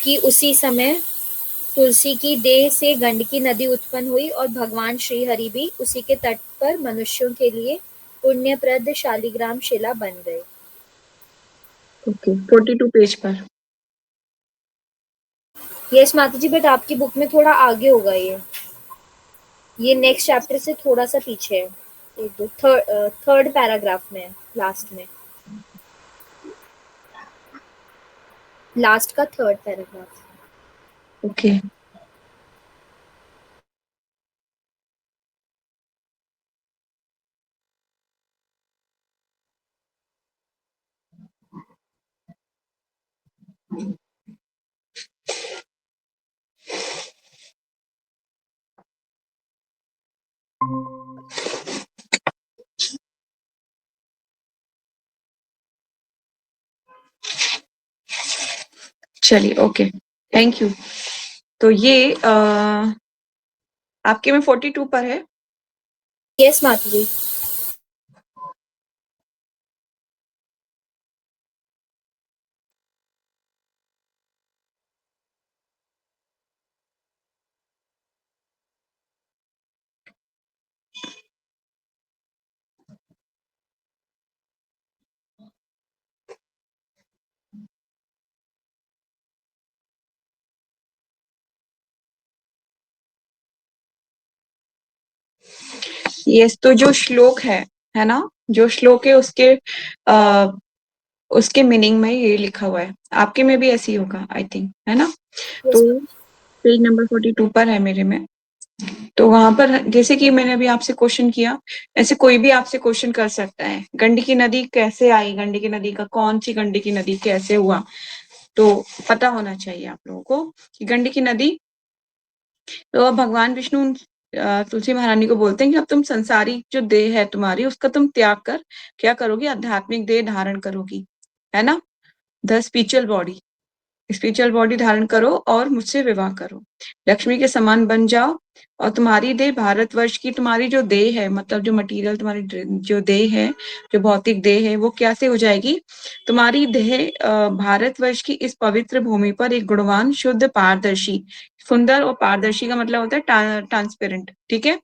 कि उसी समय तुलसी की देह से गंडकी नदी उत्पन्न हुई और भगवान श्री हरि भी उसी के तट पर मनुष्यों के लिए पुण्यप्रद शालिग्राम शिला बन गए। ओके, 42 पेज पर। यस माता जी, बट आपकी बुक में थोड़ा आगे होगा ये नेक्स्ट चैप्टर से थोड़ा सा पीछे है। एक दो थर्ड पैराग्राफ में है, लास्ट में, लास्ट का थर्ड पैराग्राफ। ओके। चलिए, ओके, थैंक यू। तो ये आपके में 42 पर है। यस माता जी। यस, तो जो श्लोक है ना, जो श्लोक है उसके मीनिंग में ये लिखा हुआ है। आपके में भी ऐसी होगा आई थिंक, है ना। यस तो पेज नंबर 42 पर है मेरे में। तो वहां पर जैसे कि मैंने अभी आपसे क्वेश्चन किया, ऐसे कोई भी आपसे क्वेश्चन कर सकता है, गंडकी नदी कैसे आई, गंडकी नदी का कौन सी गंडकी नदी कैसे हुआ। तो पता होना चाहिए आप लोगों को कि गंडकी नदी, तो अब भगवान विष्णु तुलसी महारानी को बोलते हैं कि अब तुम संसारी जो देह है तुम्हारी, उसका तुम त्याग कर क्या करोगी, आध्यात्मिक देह धारण करोगी, है ना। द स्पिरिचुअल बॉडी धारण करो और मुझसे विवाह करो, लक्ष्मी के समान बन जाओ। और तुम्हारी देह भारतवर्ष की, तुम्हारी जो देह है, मतलब जो मटेरियल तुम्हारी जो देह है, जो भौतिक देह है, वो कैसे हो जाएगी, तुम्हारी देह भारतवर्ष की इस पवित्र भूमि पर एक गुणवान, शुद्ध, पारदर्शी, सुंदर, और पारदर्शी का मतलब होता है ट्रांसपेरेंट, ठीक है,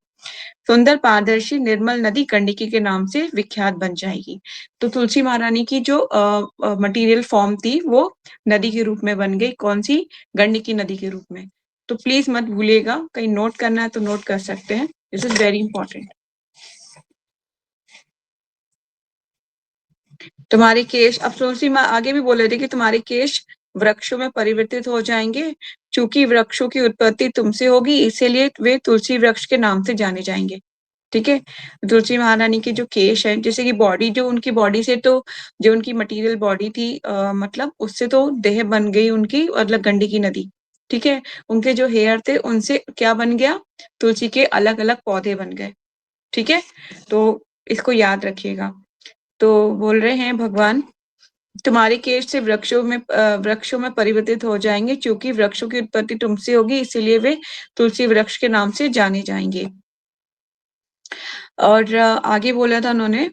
सुंदर, पारदर्शी, निर्मल नदी गंडकी के नाम से विख्यात बन जाएगी। तो तुलसी महारानी की जो मटेरियल फॉर्म थी वो नदी के रूप में बन गई, कौन सी, गंडकी नदी के रूप में। तो प्लीज मत भूलिएगा, कहीं नोट करना है तो नोट कर सकते हैं, दिस इज वेरी इंपॉर्टेंट। तुम्हारे केश, अब तुलसी माँ आगे भी बोल रहे थे कि तुम्हारे केश वृक्षों में परिवर्तित हो जाएंगे, चूंकि वृक्षों की उत्पत्ति तुमसे होगी, इसीलिए वे तुलसी वृक्ष के नाम से जाने जाएंगे, ठीक है। तुलसी महारानी के जो केश है, जैसे कि बॉडी, जो उनकी बॉडी से तो, जो उनकी मटेरियल बॉडी थी, मतलब उससे तो देह बन गई उनकी, मतलब गंडकी नदी, ठीक है। उनके जो हेयर थे उनसे क्या बन गया, तुलसी के अलग अलग पौधे बन गए, ठीक है। तो इसको याद रखिएगा। तो बोल रहे हैं भगवान, तुम्हारे केश से वृक्षों में परिवर्तित हो जाएंगे, क्योंकि वृक्षों की उत्पत्ति तुमसे होगी, इसीलिए वे तुलसी वृक्ष के नाम से जाने जाएंगे। और आगे बोला था उन्होंने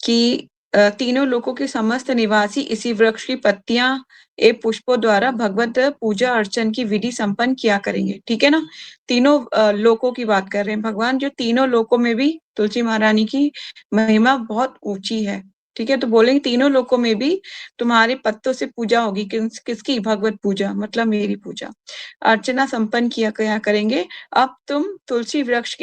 कि तीनों लोकों के समस्त निवासी इसी वृक्ष की पत्तियां एवं पुष्पों द्वारा भगवत पूजा अर्चन की विधि संपन्न किया करेंगे, ठीक है ना। तीनों लोकों की बात कर रहे हैं भगवान, जो तीनों लोकों में भी तुलसी महारानी की महिमा बहुत ऊंची है, ठीक है। तो बोलेंगे तीनों लोकों में भी तुम्हारे पत्तों से पूजा होगी, किसकी, भगवत पूजा, मतलब मेरी पूजा अर्चना संपन्न किया करेंगे। अब तुम तुलसी वृक्ष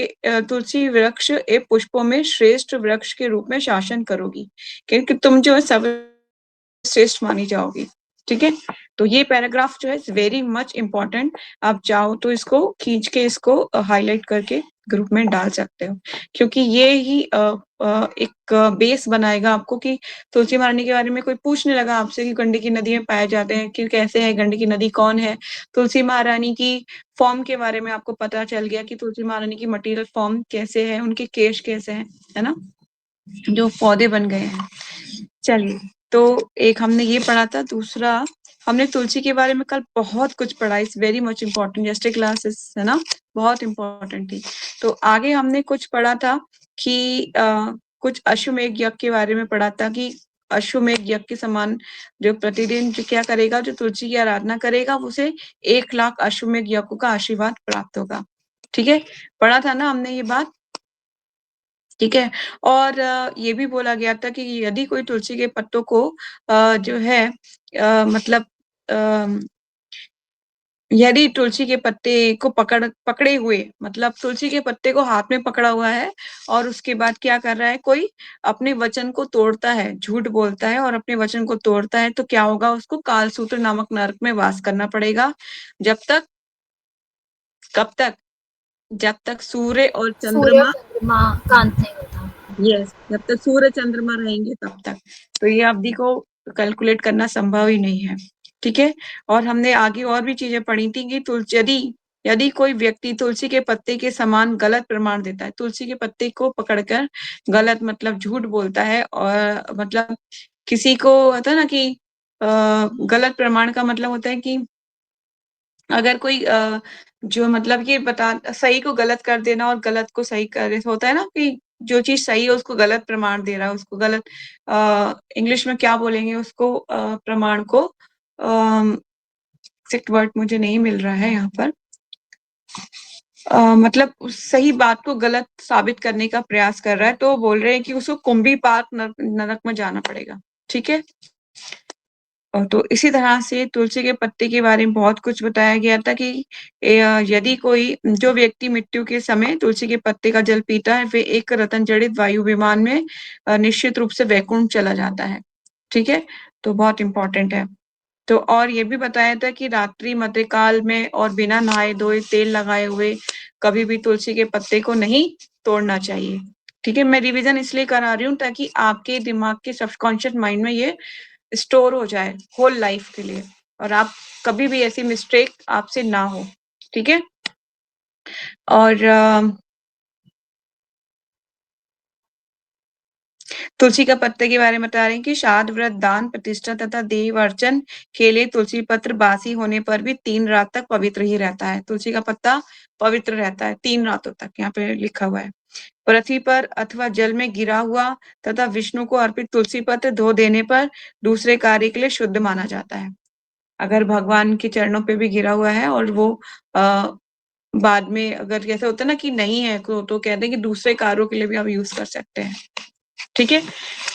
एवं पुष्पों में श्रेष्ठ वृक्ष के रूप में शासन करोगी, क्योंकि तुम जो है सर्वश्रेष्ठ मानी जाओगी, ठीक है। तो ये पैराग्राफ जो है वेरी मच इम्पोर्टेंट। आप चाहो तो इसको खींच के, इसको हाईलाइट करके ग्रुप में डाल सकते हो, क्योंकि ये ही एक बेस बनाएगा आपको कि तुलसी महारानी के बारे में कोई पूछने लगा आपसे कि गंडकी नदी में पाए जाते हैं, कि कैसे है गंडकी नदी, कौन है, तुलसी महारानी की फॉर्म के बारे में आपको पता चल गया कि तुलसी महारानी की मटेरियल फॉर्म कैसे है, उनके केश कैसे हैं, है ना, जो पौधे बन गए हैं। चलिए, तो एक हमने ये पढ़ा था। दूसरा, हमने तुलसी के बारे में कल बहुत कुछ पढ़ा, is very much important, yesterday classes, है ना, बहुत इम्पोर्टेंट थी। तो आगे हमने कुछ पढ़ा था कि कुछ अश्वमेध यज्ञ के बारे में पढ़ा था कि अश्वमेध यज्ञ के समान जो प्रतिदिन जो क्या करेगा, जो तुलसी की आराधना करेगा, उसे 1 लाख अश्वमेध यज्ञ का आशीर्वाद प्राप्त होगा। ठीक है, पढ़ा था ना हमने ये बात। ठीक है, और ये भी बोला गया था कि यदि कोई तुलसी के पत्तों को जो है मतलब यदि तुलसी के पत्ते को पकड़े हुए, मतलब तुलसी के पत्ते को हाथ में पकड़ा हुआ है और उसके बाद क्या कर रहा है, कोई अपने वचन को तोड़ता है, झूठ बोलता है और अपने वचन को तोड़ता है, तो क्या होगा, उसको कालसूत्र नामक नरक में वास करना पड़ेगा। जब तक, कब तक, जब तक सूर्य और सूर्य चंद्रमा, चंद्रमा का अंत नहीं होता। यस, जब तक सूर्य चंद्रमा रहेंगे तब तक। तो ये अवधि को कैलकुलेट करना संभव ही नहीं है। ठीक है, और हमने आगे और भी चीजें पढ़ी थी कि तुलसी, यदि यदि कोई व्यक्ति तुलसी के पत्ते के समान गलत प्रमाण देता है, तुलसी के पत्ते को पकड़कर गलत मतलब झूठ बोलता है, और मतलब किसी को होता है ना कि गलत प्रमाण का मतलब होता है कि अगर कोई जो मतलब ये बता सही को गलत कर देना और गलत को सही कर, होता है ना कि जो चीज सही है उसको गलत प्रमाण दे रहा है, उसको गलत, इंग्लिश में क्या बोलेंगे उसको, प्रमाण को, एग्जैक्ट वर्ड मुझे नहीं मिल रहा है यहाँ पर, मतलब सही बात को गलत साबित करने का प्रयास कर रहा है, तो बोल रहे हैं कि उसको कुंभी पाक नरक में जाना पड़ेगा। ठीक है, और तो इसी तरह से तुलसी के पत्ते के बारे में बहुत कुछ बताया गया था कि यदि कोई जो व्यक्ति मृत्यु के समय तुलसी के पत्ते का जल पीता है, वे एक रतन जड़ित वायु विमान में निश्चित रूप से वैकुंठ चला जाता है। ठीक है, तो बहुत इंपॉर्टेंट है। तो और ये भी बताया था कि रात्रि मध्यकाल में और बिना नहाए धोए तेल लगाए हुए कभी भी तुलसी के पत्ते को नहीं तोड़ना चाहिए। ठीक है, मैं रिवीजन इसलिए करा रही हूँ ताकि आपके दिमाग के सबकॉन्शियस माइंड में ये स्टोर हो जाए होल लाइफ के लिए, और आप कभी भी ऐसी मिस्टेक आपसे ना हो। ठीक है, और तुलसी का पत्ते के बारे में बता रहे हैं कि श्राद्ध, व्रत, दान, प्रतिष्ठा तथा देव अर्चन के लिए तुलसी पत्र बासी होने पर भी 3 रात तक पवित्र ही रहता है। तुलसी का पत्ता पवित्र रहता है 3 रातों तक, यहाँ पे लिखा हुआ है। पृथ्वी पर अथवा जल में गिरा हुआ तथा विष्णु को अर्पित तुलसी पत्र धो देने पर दूसरे कार्य के लिए शुद्ध माना जाता है। अगर भगवान के चरणों पे भी गिरा हुआ है और वो बाद में अगर जैसे होता है ना कि नहीं है तो कहते हैं कि दूसरे कार्यों के लिए भी आप यूज कर सकते हैं। ठीक है,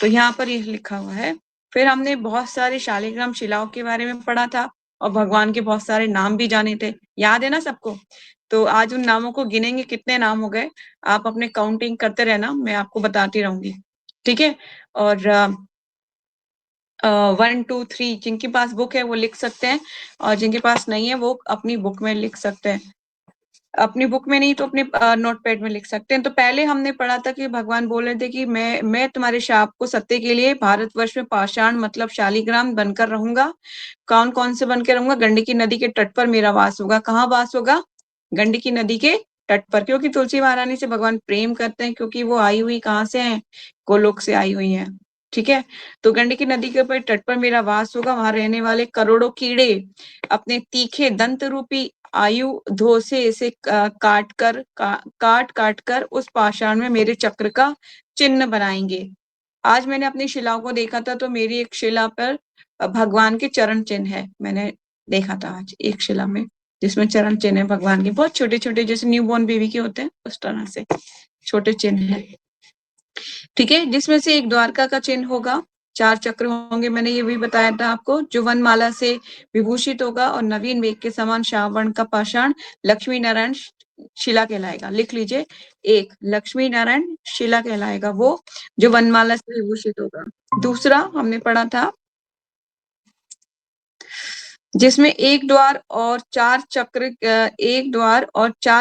तो यहाँ पर ये लिखा हुआ है। फिर हमने बहुत सारे शालिग्राम शिलाओं के बारे में पढ़ा था और भगवान के बहुत सारे नाम भी जाने थे, याद है ना सबको। तो आज उन नामों को गिनेंगे, कितने नाम हो गए, आप अपने काउंटिंग करते रहना, मैं आपको बताती रहूंगी। ठीक है, और 1 2 3 जिनके पास बुक है वो लिख सकते हैं, और जिनके पास नहीं है वो अपनी बुक में लिख सकते हैं। अपनी बुक में नहीं तो अपने नोटपैड में लिख सकते हैं। तो पहले हमने पढ़ा था कि भगवान बोल रहे थे कि मैं तुम्हारे शाप को सत्य के लिए भारतवर्ष में पाषाण मतलब शालिग्राम बनकर रहूंगा। कौन कौन से बन के रहूंगा, गंडकी नदी के तट पर मेरा वास होगा। कहाँ वास होगा, गंडकी नदी के तट पर, क्योंकि तुलसी महारानी से भगवान प्रेम करते हैं, क्योंकि वो आई हुई कहाँ से है, गोलोक से आई हुई है। ठीक है, तो गंडकी नदी के ऊपर तट पर मेरा वास होगा, वहां रहने वाले करोड़ों कीड़े अपने तीखे दंत रूपी आयु धोसे से काट काट कर उस पाषाण में मेरे चक्र का चिन्ह बनाएंगे। आज मैंने अपनी शिलाओं को देखा था, तो मेरी एक शिला पर भगवान के चरण चिन्ह है, मैंने देखा था आज एक शिला में जिसमें चरण चिन्ह है भगवान के, बहुत छोटे छोटे, जैसे न्यूबॉर्न बेबी के होते हैं उस तरह से छोटे चिन्ह है। ठीक है, जिसमें से एक द्वारका का चिन्ह होगा, 4 चक्र होंगे, मैंने ये भी बताया था आपको, जो वनमाला से विभूषित होगा, और नवीन मेघ के समान श्रावण का पाषाण लक्ष्मी नारायण शिला कहलाएगा। लिख लीजिए, एक लक्ष्मी नारायण शिला कहलाएगा वो, जो वनमाला से विभूषित होगा। दूसरा हमने पढ़ा था जिसमें एक द्वार और 4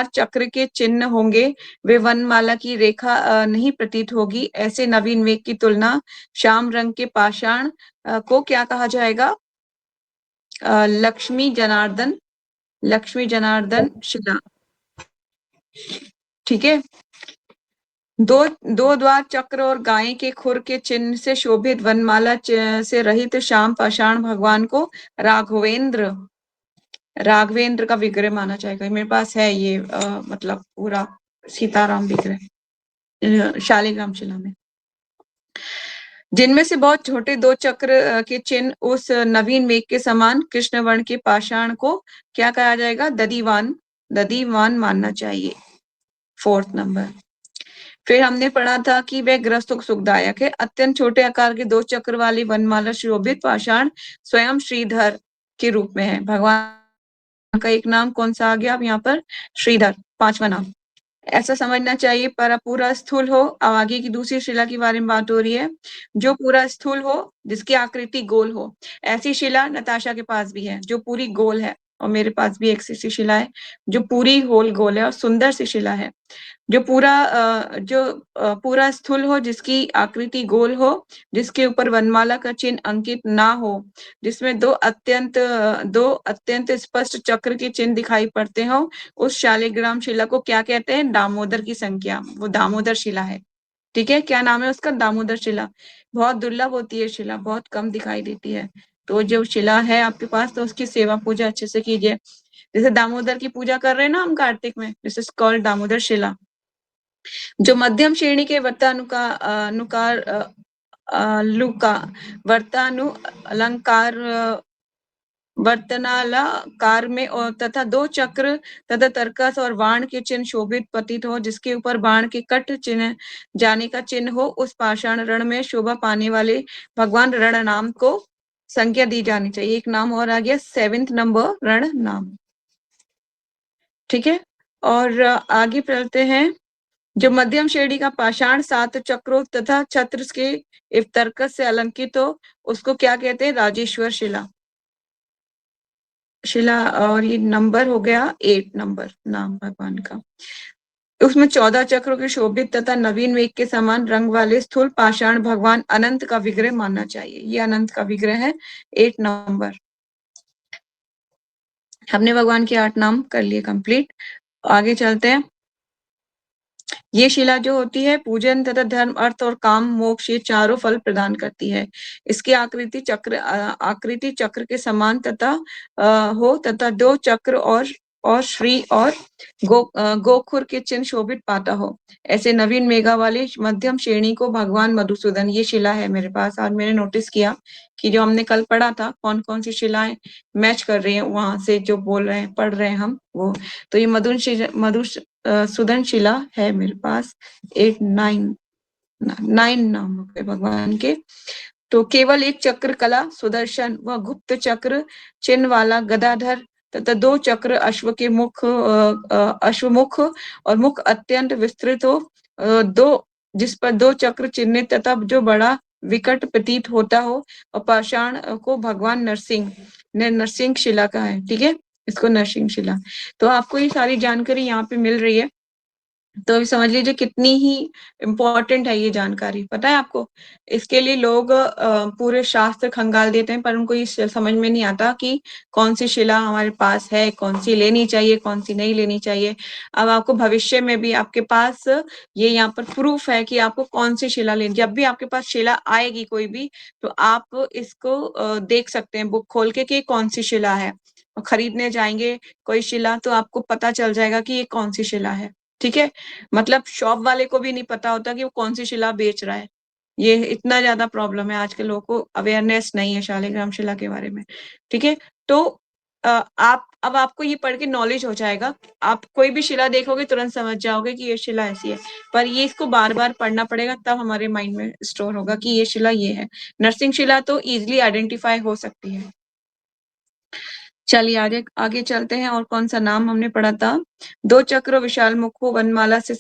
चक्र के चिन्ह होंगे, वे वनमाला की रेखा नहीं प्रतीत होगी। ऐसे नवीन मेघ की तुलना श्याम रंग के पाषाण को क्या कहा जाएगा, लक्ष्मी जनार्दन शिला। ठीक है, दो दो द्वार चक्र और गाय के खुर के चिन्ह से शोभित वनमाला से रहित श्याम पाषाण भगवान को राघवेंद्र का विग्रह माना जाएगा। मेरे पास है ये मतलब पूरा सीताराम विग्रह शालिग्राम शिला में। जिनमें से बहुत छोटे 2 चक्र के चिन्ह उस नवीन मेघ के समान कृष्ण वर्ण के पाषाण को क्या कहा जाएगा? ददीवान मानना चाहिए। 4th number. फिर हमने पढ़ा था कि वह ग्रस्तों को सुखदायक है। अत्यंत छोटे आकार के 2 चक्र वाली वनमाला शोभित पाषाण स्वयं श्रीधर के रूप में है। भगवान का एक नाम कौन सा आ गया अब यहाँ पर? श्रीधर, 5वां नाम। ऐसा समझना चाहिए पर पूरा स्थूल हो। अब आगे की दूसरी शिला के बारे में बात हो रही है, जो पूरा स्थूल हो, जिसकी आकृति गोल हो। ऐसी शिला नताशा के पास भी है जो पूरी गोल है, और मेरे पास भी एक ऐसी शिला है जो पूरी होल गोल है और सुंदर सी शिला है। जो पूरा स्थूल हो, जिसकी आकृति गोल हो, जिसके ऊपर वनमाला का चिन्ह अंकित ना हो, जिसमें दो अत्यंत स्पष्ट चक्र के चिन्ह दिखाई पड़ते हो, उस शालिग्राम शिला को क्या कहते हैं? दामोदर की संख्या, वो दामोदर शिला है। ठीक है, क्या नाम है उसका? दामोदर शिला। बहुत दुर्लभ होती है शिला, बहुत कम दिखाई देती है। तो जो शिला है आपके पास, तो उसकी सेवा पूजा अच्छे से कीजिए। जैसे दामोदर की पूजा कर रहे हैं ना हम कार्तिक में, दिस इज कॉल्ड दामोदर शिला। जो मध्यम श्रेणी के वर्तनालंकार में और तथा 2 चक्र तथा तर्कस और बाण के चिन्ह शोभित प्रतीत हो, जिसके ऊपर बाण के कट चिन्ह जाने का चिन्ह हो, उस पाषाण रण में शोभा पाने वाले भगवान रण नाम को संज्ञा दी जानी चाहिए। एक नाम और आ गया, 7th नंबर, रण नाम। ठीक है, और आगे चलते हैं। जो मध्यम श्रेणी का पाषाण 7 चक्रों तथा छत्र के इफ्तरकस से अलंकित हो, उसको क्या कहते हैं? राजेश्वर शिला। और ये नंबर हो गया 8 नंबर, नाम भगवान का। उसमें 14 चक्रों के शोभित तथा नवीन मेघ के समान रंग वाले स्थूल पाषाण भगवान अनंत का विग्रह मानना चाहिए। ये अनंत का विग्रह है, 8 नंबर। हमने भगवान के 8 नाम कर लिए कंप्लीट। आगे चलते हैं। ये शिला जो होती है, पूजन तथा धर्म, अर्थ और काम, मोक्ष, ये चारों फल प्रदान करती है। इसकी आकृति चक्र के समान तथा हो तथा 2 चक्र और श्री और गोखुर के चिन्ह शोभित पाता हो। ऐसे नवीन मेघा वाली मध्यम श्रेणी को भगवान मधुसूदन, ये शिला है मेरे पास। आज मैंने नोटिस किया कि जो हमने कल पढ़ा था, कौन कौन सी शिलाएं मैच कर रही हैं वहां से, जो बोल रहे हैं, पढ़ रहे हैं हम वो। तो ये मधुसूदन शिला है मेरे पास। 9 नाम है भगवान के। तो केवल एक चक्र कला सुदर्शन व गुप्त चक्र चिन्ह वाला गदाधर तथा 2 चक्र अश्वमुख और मुख अत्यंत विस्तृत हो, जिस पर 2 चक्र चिन्हित तथा जो बड़ा विकट प्रतीत होता हो, और पाषाण को भगवान नरसिंह शिला का है। ठीक है, इसको नरसिंह शिला। तो आपको ये सारी जानकारी यहाँ पे मिल रही है, तो अभी समझ लीजिए कितनी ही इम्पोर्टेंट है ये जानकारी। पता है आपको, इसके लिए लोग पूरे शास्त्र खंगाल देते हैं, पर उनको ये समझ में नहीं आता कि कौन सी शिला हमारे पास है, कौन सी लेनी चाहिए, कौन सी नहीं लेनी चाहिए। अब आपको भविष्य में भी आपके पास ये यहाँ पर प्रूफ है कि आपको कौन सी शिला लेनी। जब भी आपके पास शिला आएगी कोई भी, तो आप इसको देख सकते हैं बुक खोल के कि कौन सी शिला है। खरीदने जाएंगे कोई शिला, तो आपको पता चल जाएगा कि ये कौन सी शिला है। ठीक है, मतलब शॉप वाले को भी नहीं पता होता कि वो कौन सी शिला बेच रहा है। ये इतना ज्यादा प्रॉब्लम है, आजकल लोगों को अवेयरनेस नहीं है शालिग्राम शिला के बारे में। ठीक है, तो अब आपको ये पढ़ के नॉलेज हो जाएगा। आप कोई भी शिला देखोगे तुरंत समझ जाओगे कि ये शिला ऐसी है, पर ये इसको बार बार पढ़ना पड़ेगा, तब हमारे माइंड में स्टोर होगा कि ये शिला ये है। नरसिंह शिला तो इजिली आइडेंटिफाई हो सकती है। चलिए आगे चलते हैं। और कौन सा नाम हमने पढ़ा था? 2 चक्र विशाल मुखो वनमाला से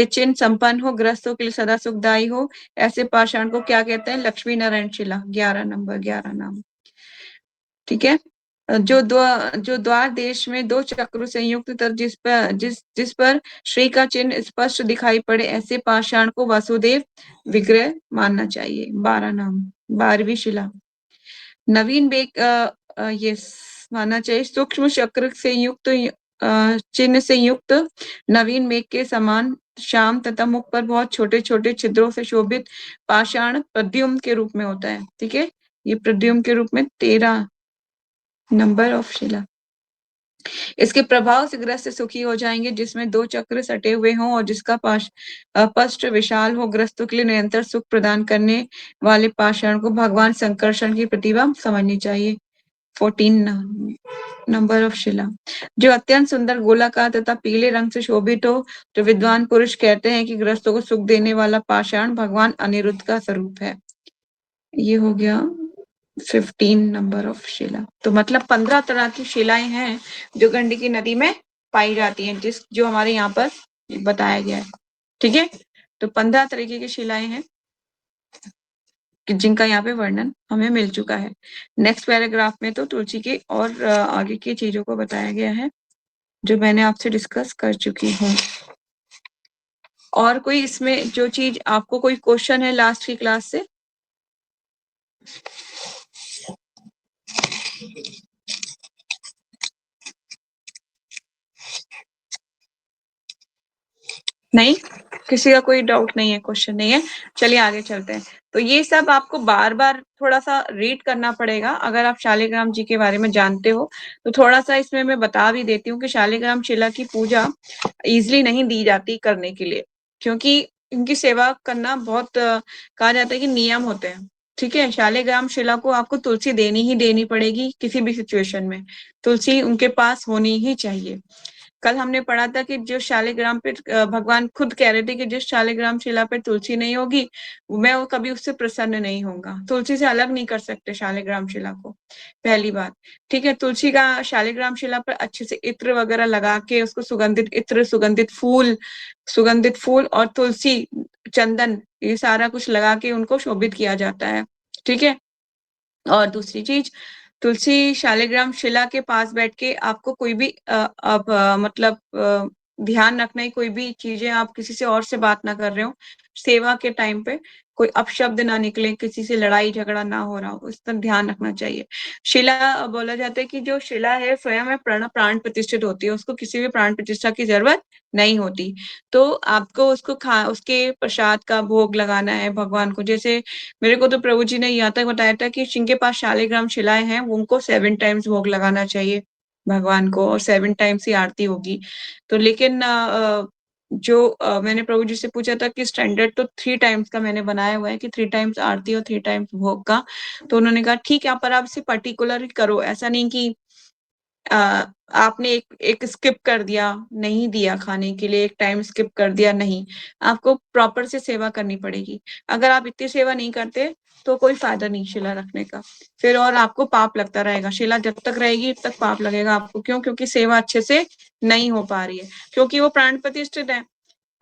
चिन्ह संपन्न हो, ग्रस्तों के लिए सदा सुखदायी हो, ऐसे पाषाण को क्या कहते हैं? लक्ष्मी नारायण शिला। 11 नंबर, 11 नाम। ठीक है, जो द्वार देश में 2 चक्रों से युक्त जिस पर श्री का चिन्ह स्पष्ट दिखाई पड़े, ऐसे पाषाण को वासुदेव विग्रह मानना चाहिए। 12 नाम, 12वीं शिला। नवीन बेग ये मानना चाहिए। सूक्ष्म चक्र से युक्त चिन्ह से युक्त नवीन मेघ के समान श्याम तथा मुख पर बहुत छोटे छोटे छिद्रों से शोभित पाषाण प्रद्युम्न के रूप में होता है। ठीक है, ये प्रद्युम्न के रूप में 13 नंबर ऑफ शिला। इसके प्रभाव से ग्रस्त सुखी हो जाएंगे, जिसमें 2 चक्र सटे हुए हों और जिसका पृष्ठ विशाल हो। ग्रस्तों के लिए निरंतर सुख प्रदान करने वाले पाषाण को भगवान संकर्षण की प्रतिभा समझनी चाहिए। 14 नंबर ऑफ शिला, जो अत्यंत सुंदर गोलाकार तथा पीले रंग से शोभित हो। जो विद्वान पुरुष कहते हैं कि ग्रस्तों को सुख देने वाला पाषाण भगवान अनिरुद्ध का स्वरूप है। ये हो गया 15 नंबर ऑफ शिला। तो मतलब 15 तरह की शिलाएं हैं जो गंडकी नदी में पाई जाती हैं, जो हमारे यहाँ पर बताया गया है। ठीक है, तो 15 तरीके की शिलाएं हैं जिनका यहाँ पे वर्णन हमें मिल चुका है। नेक्स्ट पैराग्राफ में तो तुलसी के और आगे की चीजों को बताया गया है जो मैंने आपसे डिस्कस कर चुकी हूँ। और कोई इसमें जो चीज आपको कोई क्वेश्चन है लास्ट की क्लास से? नहीं, किसी का कोई डाउट नहीं है, क्वेश्चन नहीं है। चलिए आगे चलते हैं। तो ये सब आपको बार बार थोड़ा सा रीड करना पड़ेगा। अगर आप शालिग्राम जी के बारे में जानते हो तो थोड़ा सा इसमें मैं बता भी देती हूँ कि शालिग्राम शिला की पूजा इजिली नहीं दी जाती करने के लिए, क्योंकि इनकी सेवा करना बहुत कहा जाता है कि नियम होते हैं। ठीक है, शालिग्राम शिला को आपको तुलसी देनी ही देनी पड़ेगी किसी भी सिचुएशन में। तुलसी उनके पास होनी ही चाहिए। कल हमने पढ़ा था कि जो शालिग्राम पे भगवान खुद कह रहे थे कि जिस शालिग्राम शिला पे तुलसी नहीं होगी मैं वो कभी उससे प्रसन्न नहीं होऊंगा। तुलसी से अलग नहीं कर सकते शालिग्राम शिला को, पहली बात। ठीक है, तुलसी का शालिग्राम शिला पर अच्छे से इत्र वगैरह लगा के उसको सुगंधित इत्र, सुगंधित फूल और तुलसी, चंदन, ये सारा कुछ लगा के उनको शोभित किया जाता है। ठीक है, और दूसरी चीज, तुलसी शालिग्राम शिला के पास बैठ के आपको कोई भी मतलब ध्यान रखना है, कोई भी चीजें आप किसी से और से बात ना कर रहे हो सेवा के टाइम पे, कोई अपशब्द ना निकले, किसी से लड़ाई झगड़ा ना हो रहा हो, इस पर ध्यान रखना चाहिए। शिला बोला जाता है कि जो शिला है स्वयं में प्राण प्रतिष्ठित होती है, उसको किसी भी प्राण प्रतिष्ठा की जरूरत नहीं होती। तो आपको उसको उसके प्रसाद का भोग लगाना है भगवान को। जैसे मेरे को तो प्रभु जी ने यहाँ तक बताया था कि जिनके पास शालिग्राम शिलाएं हैं उनको 7 टाइम्स भोग लगाना चाहिए भगवान को, और 7 टाइम्स ही आरती होगी। तो लेकिन मैंने प्रभु जी से पूछा था कि स्टैंडर्ड तो 3 टाइम्स का मैंने बनाया हुआ है कि 3 टाइम्स आरती और 3 टाइम्स भोग का। तो उन्होंने कहा ठीक है, पर आप इसे पर्टिकुलर करो, ऐसा नहीं कि आपने एक स्किप कर दिया, नहीं दिया खाने के लिए, एक टाइम स्किप कर दिया, नहीं, आपको प्रॉपर से सेवा करनी पड़ेगी। अगर आप इतनी सेवा नहीं करते तो कोई फायदा नहीं शिला रखने का, फिर और आपको पाप लगता रहेगा। शिला जब तक रहेगी तब तक पाप लगेगा आपको। क्यों? क्योंकि सेवा अच्छे से नहीं हो पा रही है, क्योंकि वो प्राण प्रतिष्ठित है।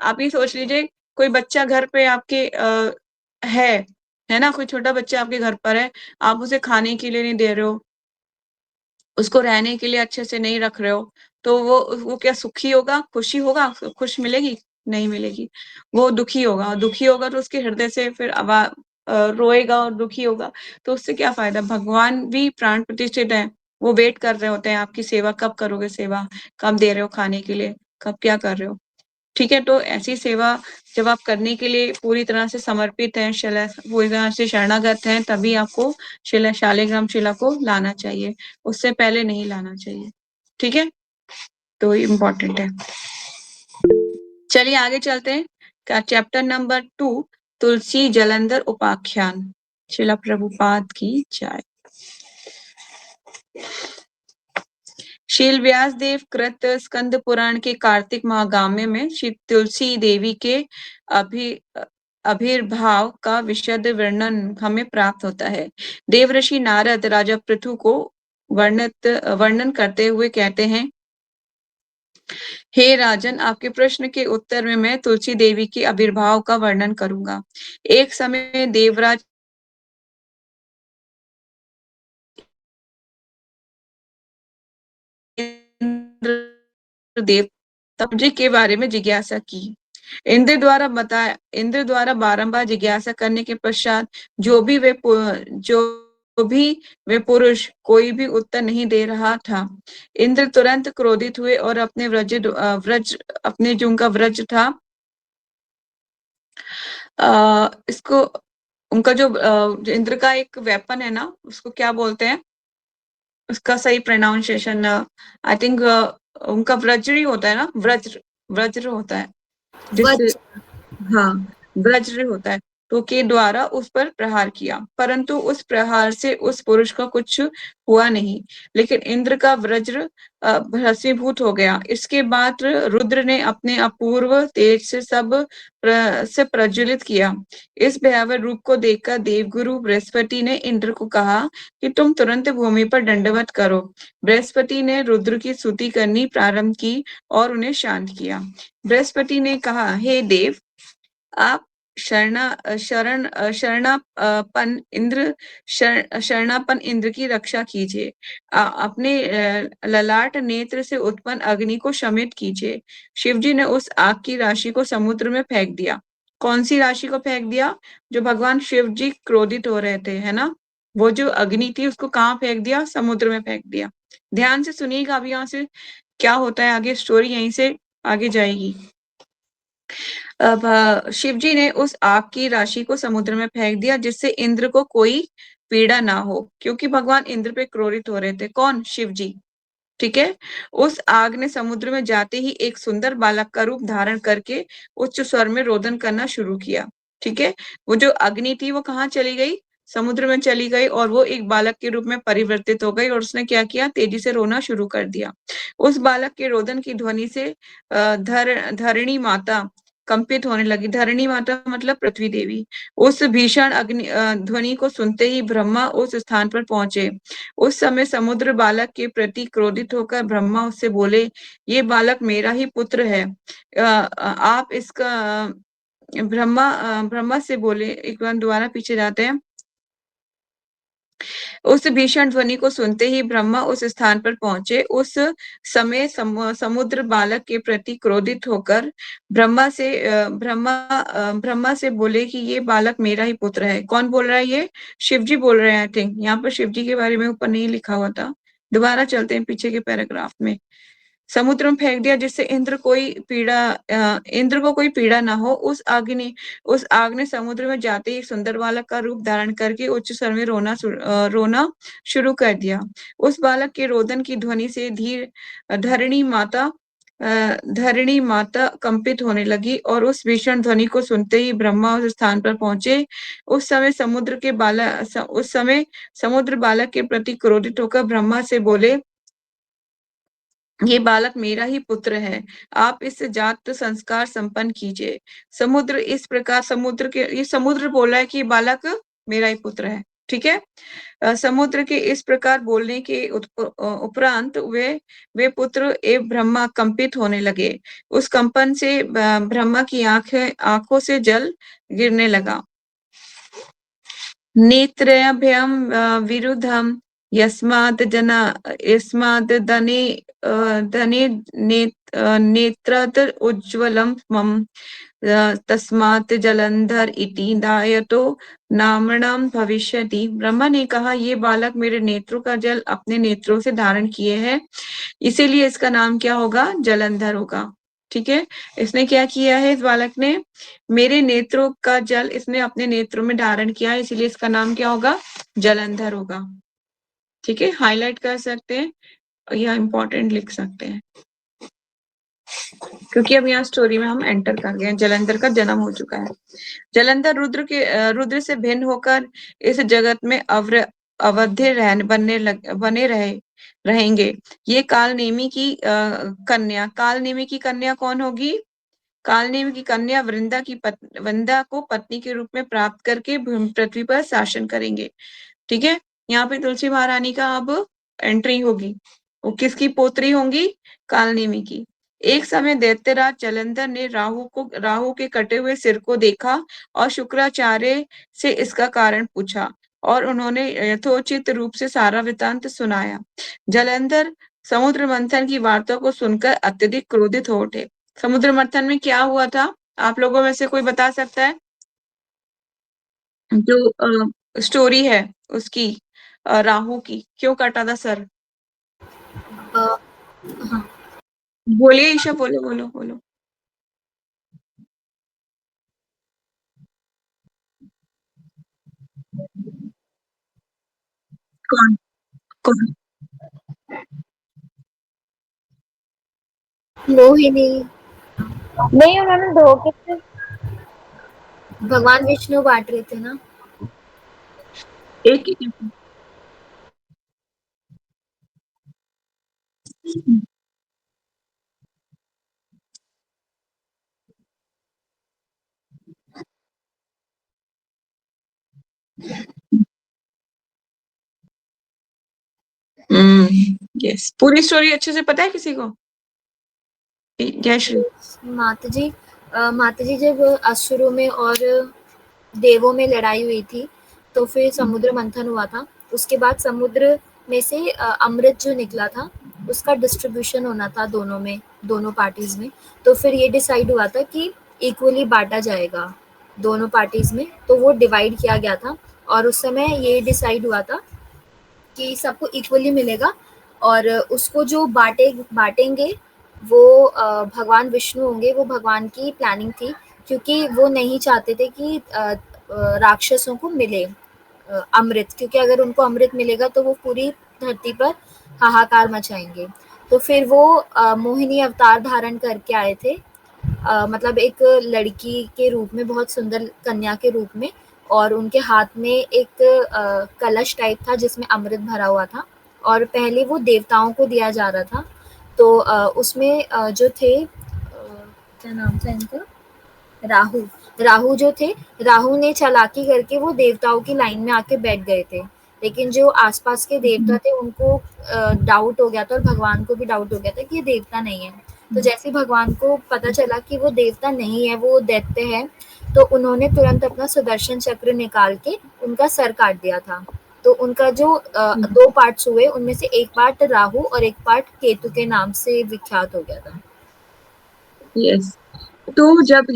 आप ही सोच लीजिए, कोई बच्चा घर पे आपके है ना, कोई छोटा बच्चा आपके घर पर है, आप उसे खाने के लिए नहीं दे रहे हो, उसको रहने के लिए अच्छे से नहीं रख रहे हो, तो वो क्या सुखी होगा, खुशी होगा, खुश मिलेगी? नहीं मिलेगी, वो दुखी होगा। और दुखी होगा तो उसके हृदय से फिर रोएगा और दुखी होगा, तो उससे क्या फायदा? भगवान भी प्राण प्रतिष्ठित है, वो वेट कर रहे होते हैं आपकी सेवा, कब करोगे सेवा, कब दे रहे हो खाने के लिए, कब क्या कर रहे हो। ठीक है, तो ऐसी सेवा जब आप करने के लिए पूरी तरह से समर्पित हैं, पूरी तरह से शरणागत हैं, तभी आपको शालिग्राम शिला को लाना चाहिए, उससे पहले नहीं लाना चाहिए। ठीक है, तो इम्पोर्टेंट है। चलिए आगे चलते हैं। चैप्टर नंबर 2, तुलसी जलंधर उपाख्यान। शिला प्रभुपाद की जय। शील व्यास देव कृत स्कंद पुराण के कार्तिक महागाम्य में श्री तुलसी देवी के अभिर्भाव का विशद वर्णन हमें प्राप्त होता है। देवऋषि नारद राजा पृथु को वर्णन करते हुए कहते हैं, हे राजन, आपके प्रश्न के उत्तर में मैं तुलसी देवी के आविर्भाव का वर्णन करूंगा। एक समय देवराज इंद्रदेव जी के बारे में जिज्ञासा की। इंद्र द्वारा बारंबार जिज्ञासा करने के पश्चात जो भी वे पुरुष कोई भी उत्तर नहीं दे रहा था, इंद्र तुरंत क्रोधित हुए और अपने जो उनका व्रज था, इसको उनका जो इंद्र का एक वेपन है ना, उसको क्या बोलते हैं? उसका सही प्रोनाउंसिएशन आई थिंक उनका व्रजरी होता है ना, व्रज्र, व्रज्र होता है जिससे, वज्र। हाँ, वज्र होता है, तो के द्वारा उस पर प्रहार किया, परंतु उस प्रहार से उस पुरुष का कुछ हुआ नहीं, लेकिन इंद्र का वज्र भस्मीभूत हो गया। इसके बाद रुद्र ने अपने अपूर्व तेज से से प्रज्वलित किया। इस भयावह रूप को देखकर देवगुरु बृहस्पति ने इंद्र को कहा कि तुम तुरंत भूमि पर दंडवत करो। बृहस्पति ने रुद्र की स्तुति करनी प्रारंभ की और उन्हें शांत किया। बृहस्पति ने कहा, हे देव, आप शरणापन इंद्र की रक्षा कीजिए। अपने ललाट नेत्र से उत्पन्न अग्नि को शमित कीजिए। शिवजी ने उस आग की राशि को समुद्र में फेंक दिया। कौन सी राशि को फेंक दिया? जो भगवान शिव जी क्रोधित हो रहे थे, है ना, वो जो अग्नि थी उसको कहाँ फेंक दिया? समुद्र में फेंक दिया। ध्यान से सुनिएगा, अभी यहाँ से क्या होता है आगे, स्टोरी यहीं से आगे जाएगी। अब शिव जी ने उस आग की राशि को समुद्र में फेंक दिया, जिससे इंद्र को कोई पीड़ा ना हो, क्योंकि भगवान इंद्र पे क्रोधित हो रहे थे। कौन? शिव जी। ठीक है। उस आग ने समुद्र में जाते ही एक सुंदर बालक का रूप धारण करके उच्च स्वर में रोदन करना शुरू किया। ठीक है। वो जो अग्नि थी वो कहाँ चली गई? समुद्र में चली गई, और वो एक बालक के रूप में परिवर्तित हो गई, और उसने क्या किया? तेजी से रोना शुरू कर दिया। उस बालक के रोदन की ध्वनि से धरणी माता कंपित होने लगी। धरणी माता मतलब पृथ्वी देवी। उस भीषण अग्नि ध्वनि को सुनते ही ब्रह्मा उस स्थान पर पहुंचे। उस समय समुद्र बालक के प्रति क्रोधित होकर ब्रह्मा उससे बोले, ये बालक मेरा ही पुत्र है। आप इसका ब्रह्मा से बोले, एक बार दोबारा पीछे जाते हैं। उस भीषण ध्वनि को सुनते ही ब्रह्मा उस स्थान पर पहुंचे। उस समय समुद्र बालक के प्रति क्रोधित होकर ब्रह्मा से बोले कि ये बालक मेरा ही पुत्र है। कौन बोल रहा है? ये शिव जी बोल रहे हैं। आई थिंक यहाँ पर शिव जी के बारे में ऊपर नहीं लिखा हुआ था। दोबारा चलते हैं पीछे के पैराग्राफ में। समुद्र में फेंक दिया, जिससे इंद्र को कोई पीड़ा ना हो। उस आग ने समुद्र में जाते ही एक सुंदर बालक का रूप धारण करके उच्च स्वर में रोना शुरू कर दिया। उस बालक के रोदन की ध्वनि से धरणी माता धरणी माता कंपित होने लगी, और उस भीषण ध्वनि को सुनते ही ब्रह्मा उस स्थान पर पहुंचे। उस समय समुद्र बालक के प्रति क्रोधित होकर ब्रह्मा से बोले, ये बालक मेरा ही पुत्र है। आप इस जात संस्कार संपन्न कीजिए। ये समुद्र बोला है कि ये बालक मेरा ही पुत्र है। ठीक है। समुद्र के इस प्रकार बोलने के उपरांत वे पुत्र एवं ब्रह्मा कंपित होने लगे। उस कंपन से ब्रह्मा की आंखों से जल गिरने लगा। नेत्रभ्यं विरुद्धं यस्माद् धने नेत्रात् उज्ज्वलं मम तस्मात् जलंधर इति दायतो नामणां भविष्यति। ब्रह्मा ने कहा, ये बालक मेरे नेत्रों का जल अपने नेत्रों से धारण किए है, इसीलिए इसका नाम क्या होगा? जलंधर होगा। ठीक है। इसने क्या किया है? इस बालक ने मेरे नेत्रों का जल इसने अपने नेत्रों में धारण किया है, इसीलिए इसका नाम क्या होगा? जलंधर होगा। ठीक है। हाईलाइट कर सकते हैं या इंपॉर्टेंट लिख सकते हैं, क्योंकि अब यहाँ स्टोरी में हम एंटर कर गए हैं। जलंधर का जन्म हो चुका है। जलंधर रुद्र से भिन्न होकर इस जगत में अवध्य बने रहेंगे। ये कालनेमी की कन्या कौन होगी? कालनेमी की कन्या वृंदा को पत्नी के रूप में प्राप्त करके पृथ्वी पर शासन करेंगे। ठीक है। यहाँ पे तुलसी महारानी का अब एंट्री होगी। वो किसकी पोत्री होंगी? कालनेमी की। एक समय दैत्यराज जलंधर ने राहु के कटे हुए सिर को देखा और शुक्राचार्य से इसका कारण पूछा, और उन्होंने यथोचित रूप से सारा वृतांत सुनाया। जलंधर समुद्र मंथन की वार्ता को सुनकर अत्यधिक क्रोधित हो उठे। समुद्र मंथन में क्या हुआ था? आप लोगों में से कोई बता सकता है? जो स्टोरी है उसकी, राहु की, क्यों काटा था सर? अ, हाँ। बोलिए ईशा, बोलो बोलो बोलो। कौन? कौन? मोहिनी। नहीं, उन्होंने धोखे से भगवान विष्णु बांट रहे थे ना। एक ही। यस, पूरी स्टोरी अच्छे से पता है किसी को? जयश्री। माताजी माताजी जब असुरों में और देवों में लड़ाई हुई थी, तो फिर समुद्र मंथन हुआ था। उसके बाद समुद्र में से अमृत जो निकला था, उसका डिस्ट्रीब्यूशन होना था दोनों में, दोनों पार्टीज में। तो फिर ये डिसाइड हुआ था कि इक्वली बांटा जाएगा दोनों पार्टीज में, तो वो डिवाइड किया गया था। और उस समय ये डिसाइड हुआ था कि सबको इक्वली मिलेगा, और उसको जो बांटेंगे वो भगवान विष्णु होंगे। वो भगवान की प्लानिंग थी, क्योंकि वो नहीं चाहते थे कि राक्षसों को मिले अमृत, क्योंकि अगर उनको अमृत मिलेगा तो वो पूरी धरती पर हाहाकार मचाएंगे। तो फिर वो मोहिनी अवतार धारण करके आए थे, मतलब एक लड़की के रूप में, बहुत सुंदर कन्या के रूप में। और उनके हाथ में एक कलश टाइप था जिसमें अमृत भरा हुआ था, और पहले वो देवताओं को दिया जा रहा था। तो उसमें जो थे, क्या नाम था इनका, राहु। राहु जो थे, राहु ने चालाकी करके वो देवताओं की लाइन में आके बैठ गए थे। लेकिन जो आसपास के देवता थे उनको डाउट हो गया था, और भगवान को भी डाउट हो गया था कि ये देवता नहीं है। तो जैसे ही भगवान को पता चला कि वो देवता नहीं है, वो दैत्य है, तो उन्होंने तुरंत अपना सुदर्शन चक्र निकाल के उनका सर काट दिया था। तो उनका जो दो पार्ट्स हुए, उनमें से एक पार्ट राहु और एक पार्ट केतु के नाम से विख्यात हो गया था। यस। तो जब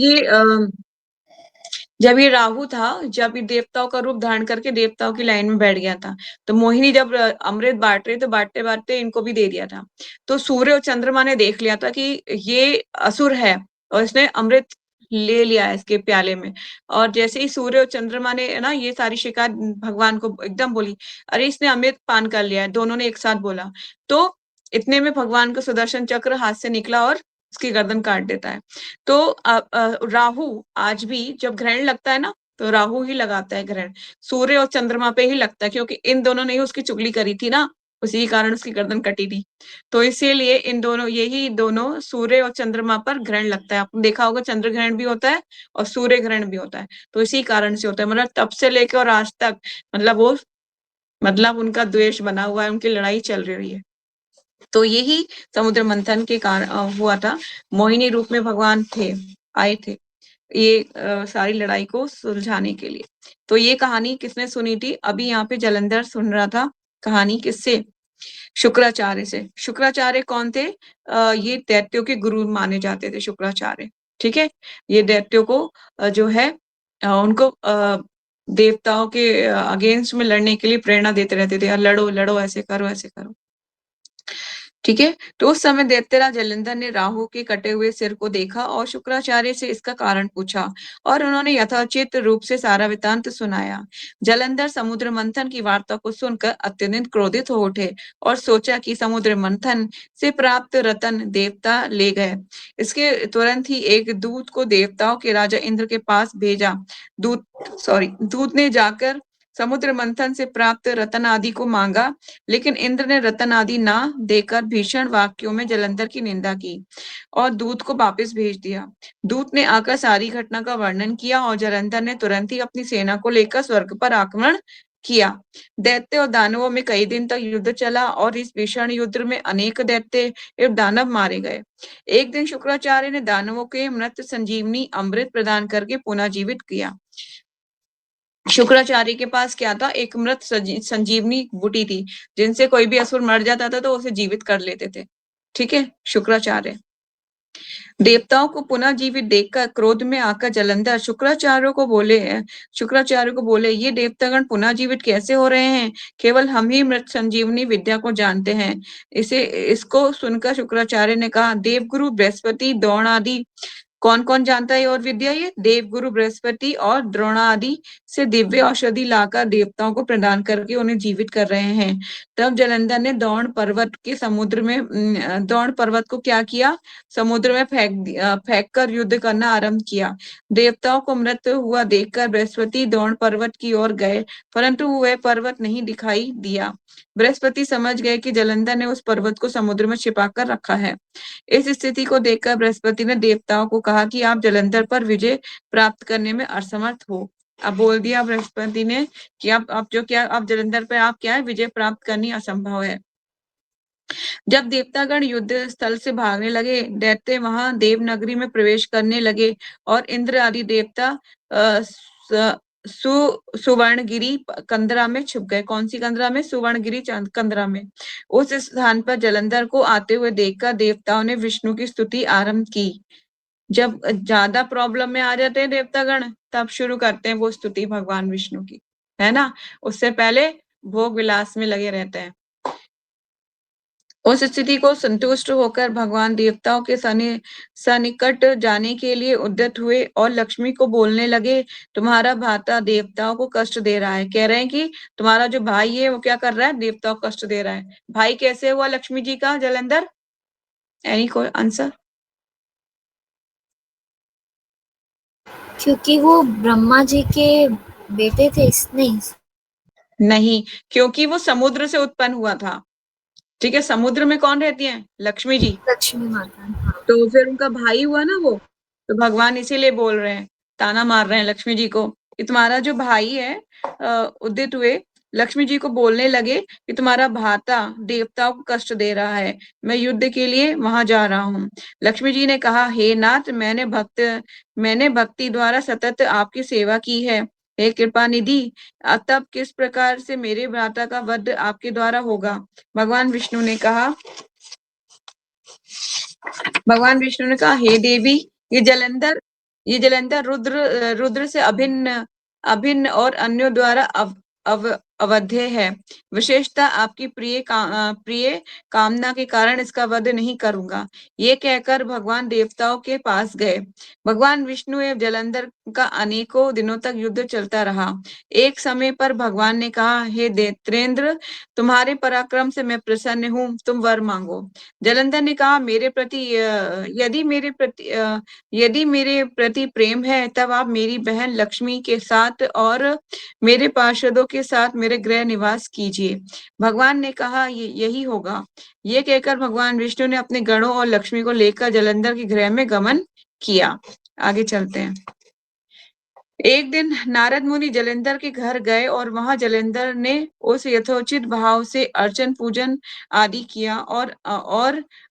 ये राहु था, जब ये देवताओं का रूप धारण करके देवताओं की लाइन में बैठ गया था, तो मोहिनी जब अमृत बांट रहे, तो बांटते बांटते इनको भी दे दिया था। तो सूर्य और चंद्रमा ने देख लिया था कि ये असुर है, और इसने अमृत ले लिया है इसके प्याले में। और जैसे ही सूर्य और चंद्रमा ने ना ये सारी शिकायत भगवान को एकदम बोली, अरे इसने अमृत पान कर लिया है, दोनों ने एक साथ बोला। तो इतने में भगवान का सुदर्शन चक्र हाथ से निकला और उसकी गर्दन काट देता है। तो राहु आज भी जब ग्रहण लगता है ना, तो राहु ही लगाता है ग्रहण, सूर्य और चंद्रमा पे ही लगता है, क्योंकि इन दोनों ने ही उसकी चुगली करी थी ना, उसी के कारण उसकी गर्दन कटी थी। तो इसीलिए इन दोनों, यही दोनों सूर्य और चंद्रमा पर ग्रहण लगता है। आपने देखा होगा चंद्र ग्रहण भी होता है और सूर्य ग्रहण भी होता है, तो इसी कारण से होता है। मतलब तब से लेकर और आज तक, मतलब वो, मतलब उनका द्वेष बना हुआ है, उनकी लड़ाई चल रही है। तो यही समुद्र मंथन के कारण हुआ था। मोहिनी रूप में भगवान थे, आए थे ये सारी लड़ाई को सुलझाने के लिए। तो ये कहानी किसने सुनी थी? अभी यहाँ पे जलंधर सुन रहा था कहानी, किससे? शुक्राचार्य से। शुक्राचार्य कौन थे? ये दैत्यों के गुरु माने जाते थे शुक्राचार्य। ठीक है, ये दैत्यों को जो है उनको देवताओं के अगेंस्ट में लड़ने के लिए प्रेरणा देते रहते थे, लड़ो लड़ो, ऐसे करो ऐसे करो। ठीक है, तो उस समय दैत्यराज जलंधर ने राहु के कटे हुए सिर को देखा और शुक्राचार्य से इसका कारण पूछा, और उन्होंने यथोचित रूप से सारा वृतांत सुनाया। जलंधर समुद्र मंथन की वार्ता को सुनकर अत्यंत क्रोधित हो उठे और सोचा कि समुद्र मंथन से प्राप्त रतन देवता ले गए। इसके तुरंत ही एक दूत को देवताओं के राजा इंद्र के पास भेजा। दूत ने जाकर समुद्र मंथन से प्राप्त रतन आदि को मांगा, लेकिन इंद्र ने रतन आदि ना देकर भीषण वाक्यों में जलंधर की निंदा की और दूत को वापस भेज दिया। दूत ने आकर सारी घटना का वर्णन किया और जलंधर ने तुरंत ही अपनी सेना को लेकर स्वर्ग पर आक्रमण किया। दैत्य और दानवों में कई दिन तक युद्ध चला और इस भीषण युद्ध में अनेक दैत्य एवं दानव मारे गए। एक दिन शुक्राचार्य ने दानवों के मृत संजीवनी अमृत प्रदान करके पुनः जीवित किया। शुक्राचार्य के पास क्या था? एक मृत संजीवनी बूटी थी, जिनसे कोई भी असुर मर जाता था तो उसे जीवित कर लेते थे। ठीक है, शुक्राचार्य। देवताओं को पुनः जीवित देखकर क्रोध में आकर जलंधर शुक्राचार्य को बोले, ये देवतागण पुनः जीवित कैसे हो रहे हैं? केवल हम ही मृत संजीवनी विद्या को जानते हैं। इसको सुनकर शुक्राचार्य ने कहा, देवगुरु बृहस्पति, द्रोण आदि कौन कौन जानता है और विद्या? ये देवगुरु बृहस्पति और द्रोणादि से दिव्य औषधि लाकर देवताओं को प्रदान करके उन्हें जीवित कर रहे हैं। तब जालंधर ने द्रोण पर्वत के समुद्र में द्रोण पर्वत को क्या किया? समुद्र में फेंक कर युद्ध करना आरंभ किया। देवताओं को मृत हुआ देखकर बृहस्पति द्रोण पर्वत की ओर गए, परंतु वह पर्वत नहीं दिखाई दिया। बृहस्पति समझ गए कि जालंधर ने उस पर्वत को समुद्र में छिपाकर रखा है। इस स्थिति को देखकर बृहस्पति ने देवताओं को कहा कि आप जालंधर पर विजय प्राप्त करने में असमर्थ हो। अब बोल दिया बृहस्पति ने कि आप जालंधर पर आप क्या है, विजय प्राप्त करनी असंभव है। जब देवतागण युद्ध स्थल से भागने लगे, दैत्य वहां देवनगरी में प्रवेश करने लगे और इंद्र आदि देवता सुवर्णगिरी कंदरा में छुप गए। कौन सी कंदरा में? सुवर्णगिरी कंदरा में। उस स्थान पर जालंधर को आते हुए देखकर देवताओं ने विष्णु की स्तुति आरंभ की। जब ज्यादा प्रॉब्लम में आ जाते हैं देवतागण, तब शुरू करते हैं वो स्तुति भगवान विष्णु की, है ना। उससे पहले भोग विलास में लगे रहते हैं। उस स्थिति को संतुष्ट होकर भगवान देवताओं के सन्निकट जाने के लिए उद्यत हुए और लक्ष्मी को बोलने लगे, तुम्हारा भाता देवताओं को कष्ट दे रहा है। कह रहे हैं कि तुम्हारा जो भाई है वो क्या कर रहा है? देवताओं को कष्ट दे रहा है। भाई कैसे हुआ लक्ष्मी जी का जालंधर? एनी कोई आंसर? क्योंकि वो ब्रह्मा जी के बेटे थे, नहीं, क्योंकि वो समुद्र से उत्पन्न हुआ था। ठीक है, समुद्र में कौन रहती है? लक्ष्मी जी। लक्ष्मी माता। हाँ। तो फिर उनका भाई हुआ ना वो, तो भगवान इसीलिए बोल रहे हैं, ताना मार रहे हैं लक्ष्मी जी को कि तुम्हारा जो भाई है, उदित हुए लक्ष्मी जी को बोलने लगे कि तुम्हारा भाता देवताओं को कष्ट दे रहा है, मैं युद्ध के लिए वहां जा रहा हूँ। लक्ष्मी जी ने कहा, हे नाथ, मैंने भक्ति द्वारा सतत आपकी सेवा की है, हे कृपा निधि, तब किस प्रकार से मेरे भ्राता का वध आपके द्वारा होगा? भगवान विष्णु ने कहा, हे देवी, ये जलंधर रुद्र से अभिन्न और अन्यों द्वारा अवध्य है। विशेषता आपकी प्रिय कामना के कारण इसका वध नहीं करूंगा। ये कहकर भगवान देवताओं के पास गए। भगवान विष्णु एवं जलंधर का अनेकों दिनों तक युद्ध चलता रहा। एक समय पर भगवान ने कहा, हे दैत्रेंद्र, तुम्हारे पराक्रम से मैं प्रसन्न हूँ, तुम वर मांगो। जलंधर ने कहा, यदि मेरे प्रति प्रेम है, तब आप मेरी बहन लक्ष्मी के साथ और मेरे पार्षदों के साथ मेरे गृह निवास कीजिए। भगवान ने कहा, यही होगा। ये कहकर भगवान विष्णु ने अपने गणों और लक्ष्मी को लेकर जलंधर के गृह में गमन किया। आगे चलते हैं। एक दिन नारद मुनि जलंधर के घर गए और वहां जलंधर ने उस यथोचित भाव से अर्चन पूजन आदि किया और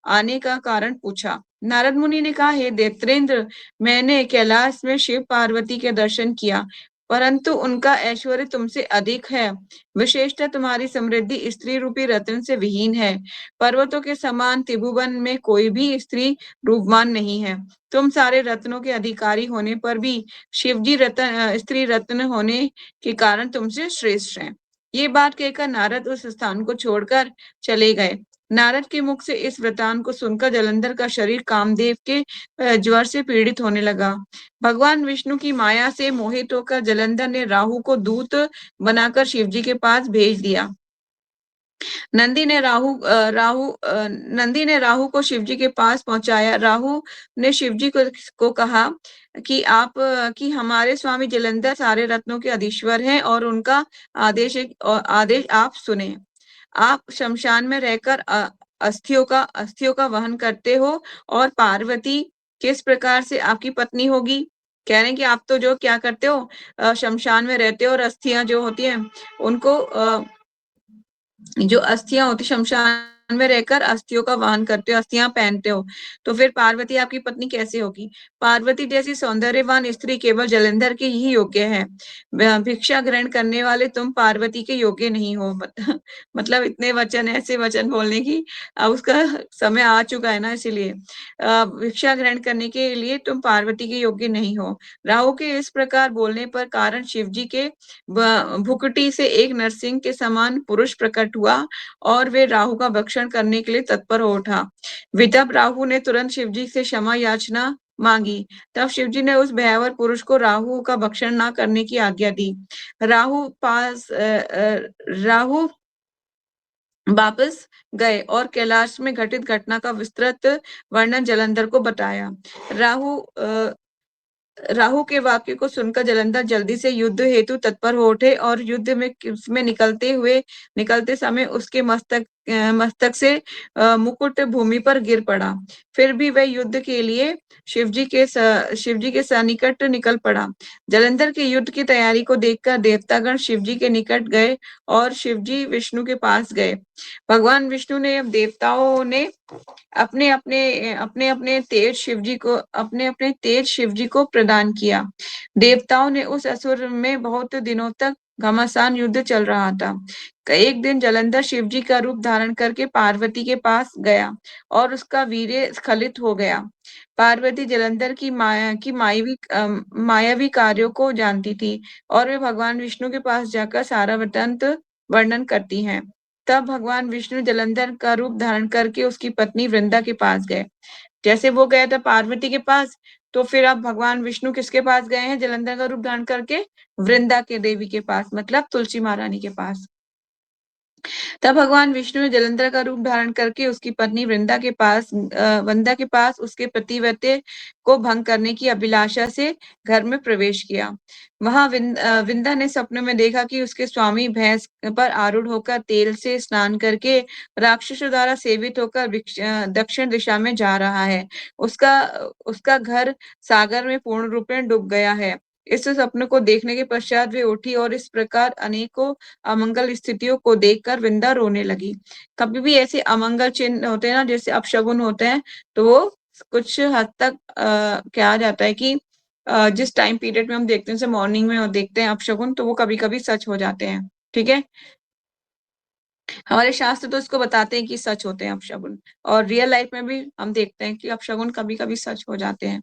आने का कारण पूछा। नारद मुनि ने कहा, हे दैत्रेंद्र, मैंने कैलाश में शिव पार्वती के दर्शन किया, परंतु उनका ऐश्वर्य तुमसे अधिक है। विशेषतः तुम्हारी समृद्धि स्त्री रूपी रत्न से विहीन है। पर्वतों के समान त्रिभुवन में कोई भी स्त्री रूपवान नहीं है। तुम सारे रत्नों के अधिकारी होने पर भी शिवजी स्त्री रत्न होने के कारण तुमसे श्रेष्ठ हैं। ये बात कहकर नारद उस स्थान को छोड़कर चले गए। नारद के मुख से इस वृतांत को सुनकर जलंधर का शरीर कामदेव के ज्वर से पीड़ित होने लगा। भगवान विष्णु की माया से मोहित होकर जलंधर ने राहु को दूत बनाकर शिवजी के पास भेज दिया। नंदी ने राहु को शिवजी के पास पहुंचाया। राहु ने शिवजी को कहा कि हमारे स्वामी जलंधर सारे रत्नों के अधीश्वर हैं और उनका आदेश आप सुने। आप शमशान में रहकर अस्थियों का वहन करते हो और पार्वती किस प्रकार से आपकी पत्नी होगी? कह रहे हैं कि आप तो जो क्या करते हो, शमशान में रहते हो और अस्थियां जो होती हैं उनको जो अस्थियां होती शमशान में रहकर अस्थियों का वहन करते हो, अस्थियां पहनते हो, तो फिर पार्वती आपकी पत्नी कैसे होगी? पार्वती जैसी सौंदर्यवान स्त्री केवल जलंधर के ही योग्य है। भिक्षा ग्रहण करने वाले तुम पार्वती के योग्य नहीं हो। मतलब इतने वचन, ऐसे वचन बोलने की उसका समय आ चुका है ना, इसीलिए भिक्षा ग्रहण करने के लिए तुम पार्वती के योग्य नहीं हो। राहु के इस प्रकार बोलने पर कारण शिवजी के भुकुटी से एक नरसिंह के समान पुरुष प्रकट हुआ और वे राहु का भक्षण करने के लिए तत्पर हो उठा। वितप राहु ने तुरंत शिवजी से क्षमा याचना मांगी। तब शिवजी ने उस भयावर पुरुष को राहु का भक्षण न करने की आज्ञा दी। राहु वापस गए और कैलाश में घटित घटना का विस्तृत वर्णन जलंधर को बताया। राहु के वाक्य को सुनकर जलंधर जल्दी से युद्ध हेतु तत्पर हो उठे और युद्ध में निकलते समय उसके मस्तक से मुकुट भूमि पर गिर पड़ा। फिर भी वह युद्ध के लिए शिवजी के सन्निकट निकल पड़ा। जलंधर के युद्ध की तैयारी को देखकर देवतागण शिवजी के निकट गए और शिवजी विष्णु के पास गए। भगवान विष्णु ने अब देवताओं ने अपने अपने तेज शिवजी को प्रदान किया। देवताओं ने उस असुर में बहुत दिनों तक घमासान युद्ध चल रहा था। एक दिन जलंधर शिवजी का रूप धारण करके पार्वती के पास गया और उसका वीर्य स्खलित हो गया। पार्वती जलंधर की मायावी कार्यों को जानती थी और वे भगवान विष्णु के पास जाकर सारा वृत्तांत वर्णन करती हैं। तब भगवान विष्णु जलंधर का रूप धारण करके उसकी पत्नी वृंदा के पास गए। जैसे वो गया था पार्वती के पास, तो फिर अब भगवान विष्णु किसके पास गए हैं जलंधर का रूप धारण करके? वृंदा के देवी के पास, मतलब तुलसी महारानी के पास। तब भगवान विष्णु ने जलंधर का रूप धारण करके उसकी पत्नी वृंदा के पास उसके पतिव्रते को भंग करने की अभिलाषा से घर में प्रवेश किया। वहां वृंदा ने सपने में देखा कि उसके स्वामी भैंस पर आरूढ़ होकर तेल से स्नान करके राक्षसों द्वारा सेवित होकर दक्षिण दिशा में जा रहा है। उसका घर सागर में पूर्ण रूपेण डूब गया है। इस सपने को देखने के पश्चात वे उठी और इस प्रकार अनेकों अमंगल स्थितियों को देखकर वृंदा रोने लगी। कभी भी ऐसे अमंगल चिन्ह होते हैं ना, जैसे अपशगुन होते हैं, तो वो कुछ हद तक क्या जाता है कि जिस टाइम पीरियड में हम देखते हैं, जैसे मॉर्निंग में देखते हैं अपशगुन, तो वो कभी कभी सच हो जाते हैं। ठीक है, हमारे शास्त्र तो इसको बताते हैं कि सच होते हैं अपशगुन, और रियल लाइफ में भी हम देखते हैं कि अपशगुन कभी कभी सच हो जाते हैं।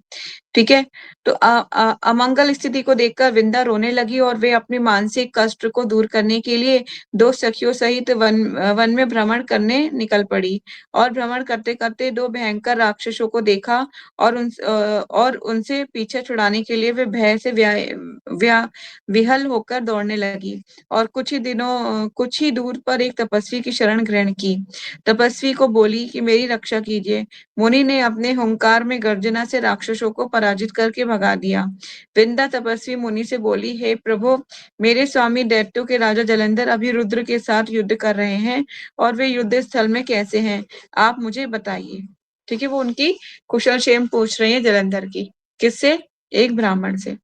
ठीक है, तो अमंगल स्थिति को देखकर वृंदा रोने लगी और वे अपने मानसिक कष्ट को दूर करने के लिए दो सखियों सहित वन में भ्रमण करने निकल पड़ी। और भ्रमण करते करते दो भयंकर राक्षसों को देखा और उनसे पीछे छुड़ाने के लिए वे भय से विहल होकर दौड़ने लगी और कुछ ही दूर पर एक तपस्वी की शरण ग्रहण की। तपस्वी को बोली कि मेरी रक्षा कीजिए। मुनि ने अपने हुंकार में गर्जना से राक्षसों को पराजित करके भगा दिया। वृंदा तपस्वी मुनि से बोली, हे प्रभु, मेरे स्वामी दैत्यों के राजा जलंधर अभी रुद्र के साथ युद्ध कर रहे हैं और वे युद्ध स्थल में कैसे हैं, आप मुझे बताइए। ठीक है, वो उनकी कुशल क्षेम पूछ रही है जलंधर की। किससे? एक ब्राह्मण से,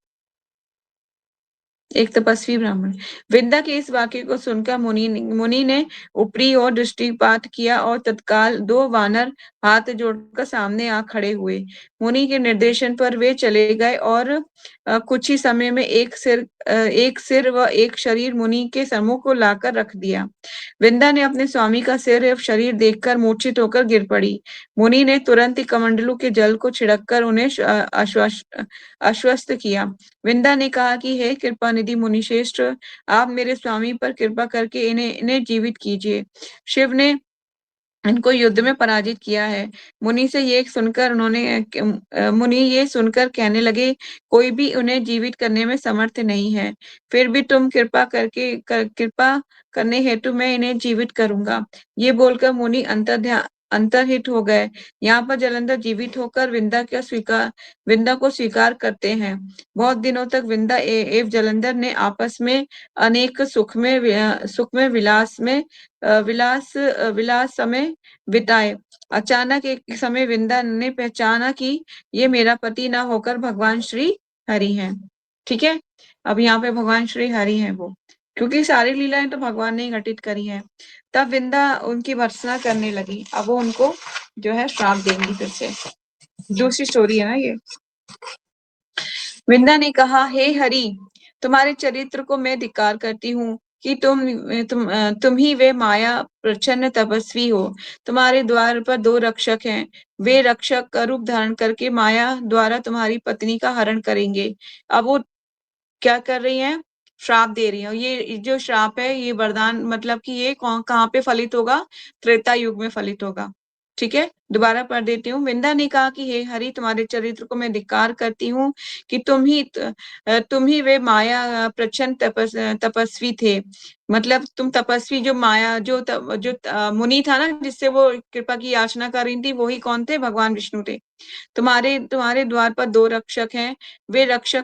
एक तपस्वी ब्राह्मण। वृंदा के इस वाक्य को सुनकर मुनि ने ऊपरी ओर दृष्टिपात किया और तत्काल दो वानर हाथ जोड़कर सामने आ खड़े हुए। मुनि के निर्देशन पर वे चले गए और कुछ ही समय में एक सिर व एक शरीर मुनि के सम्मुख को लाकर रख दिया। वृंदा ने अपने स्वामी का सिर एवं शरीर देखकर मूर्छित होकर गिर पड़ी। मुनि ने तुरंत ही कमंडलू के जल को छिड़ककर उन्हें आश्वस्त किया। वृंदा ने कहा कि हे कृपा निधि मुनिश्रेष्ठ, आप मेरे स्वामी पर कृपा करके इन्हें जीवित कीजिए। शिव ने इनको युद्ध में पराजित किया है। मुनि ये सुनकर कहने लगे, कोई भी उन्हें जीवित करने में समर्थ नहीं है। फिर भी तुम कृपा करने हेतु मैं इन्हें जीवित करूंगा। ये बोलकर मुनि अंतर्हित हो गए। यहाँ पर जलंधर जीवित होकर विंदा को स्वीकार करते हैं। बहुत दिनों तक विंदा एवं जलंधर ने आपस में अनेक सुखमय विलास समय बिताए। अचानक एक समय विंदा ने पहचाना कि ये मेरा पति ना होकर भगवान श्री हरि हैं। ठीक है, अब यहाँ पे भगवान श्री हरि हैं वो, क्योंकि सारी लीलाएं तो भगवान ने ही घटित करी हैं। तब विंदा उनकी भर्त्सना करने लगी। अब वो उनको जो है श्राप देंगी। फिर से दूसरी स्टोरी है ना ये। विंदा ने कहा, हे हरि, तुम्हारे चरित्र को मैं धिक्कार करती हूँ कि तुम ही वे माया प्रच्छन्न तपस्वी हो। तुम्हारे द्वार पर दो रक्षक हैं। वे रक्षक का रूप धारण करके माया द्वारा तुम्हारी पत्नी का हरण करेंगे। अब वो क्या कर रही हैं? श्राप दे रही हैं। ये जो श्राप है, ये वरदान मतलब कि ये कहाँ पे फलित होगा? त्रेता युग में फलित होगा। ठीक है, दोबारा पढ़ देती हूँ। विंदा ने कहा कि हे हरि, तुम्हारे चरित्र को मैं धिक्कार करती हूँ कि तुम ही वे माया प्रचंड तपस्वी थे। मतलब तुम तपस्वी, जो माया जो मुनि था ना, जिससे वो कृपा की याचना कर रही थी, वो ही कौन थे? भगवान विष्णु थे। तुम्हारे तुम्हारे द्वार पर 2 रक्षक हैं। वे राक्षस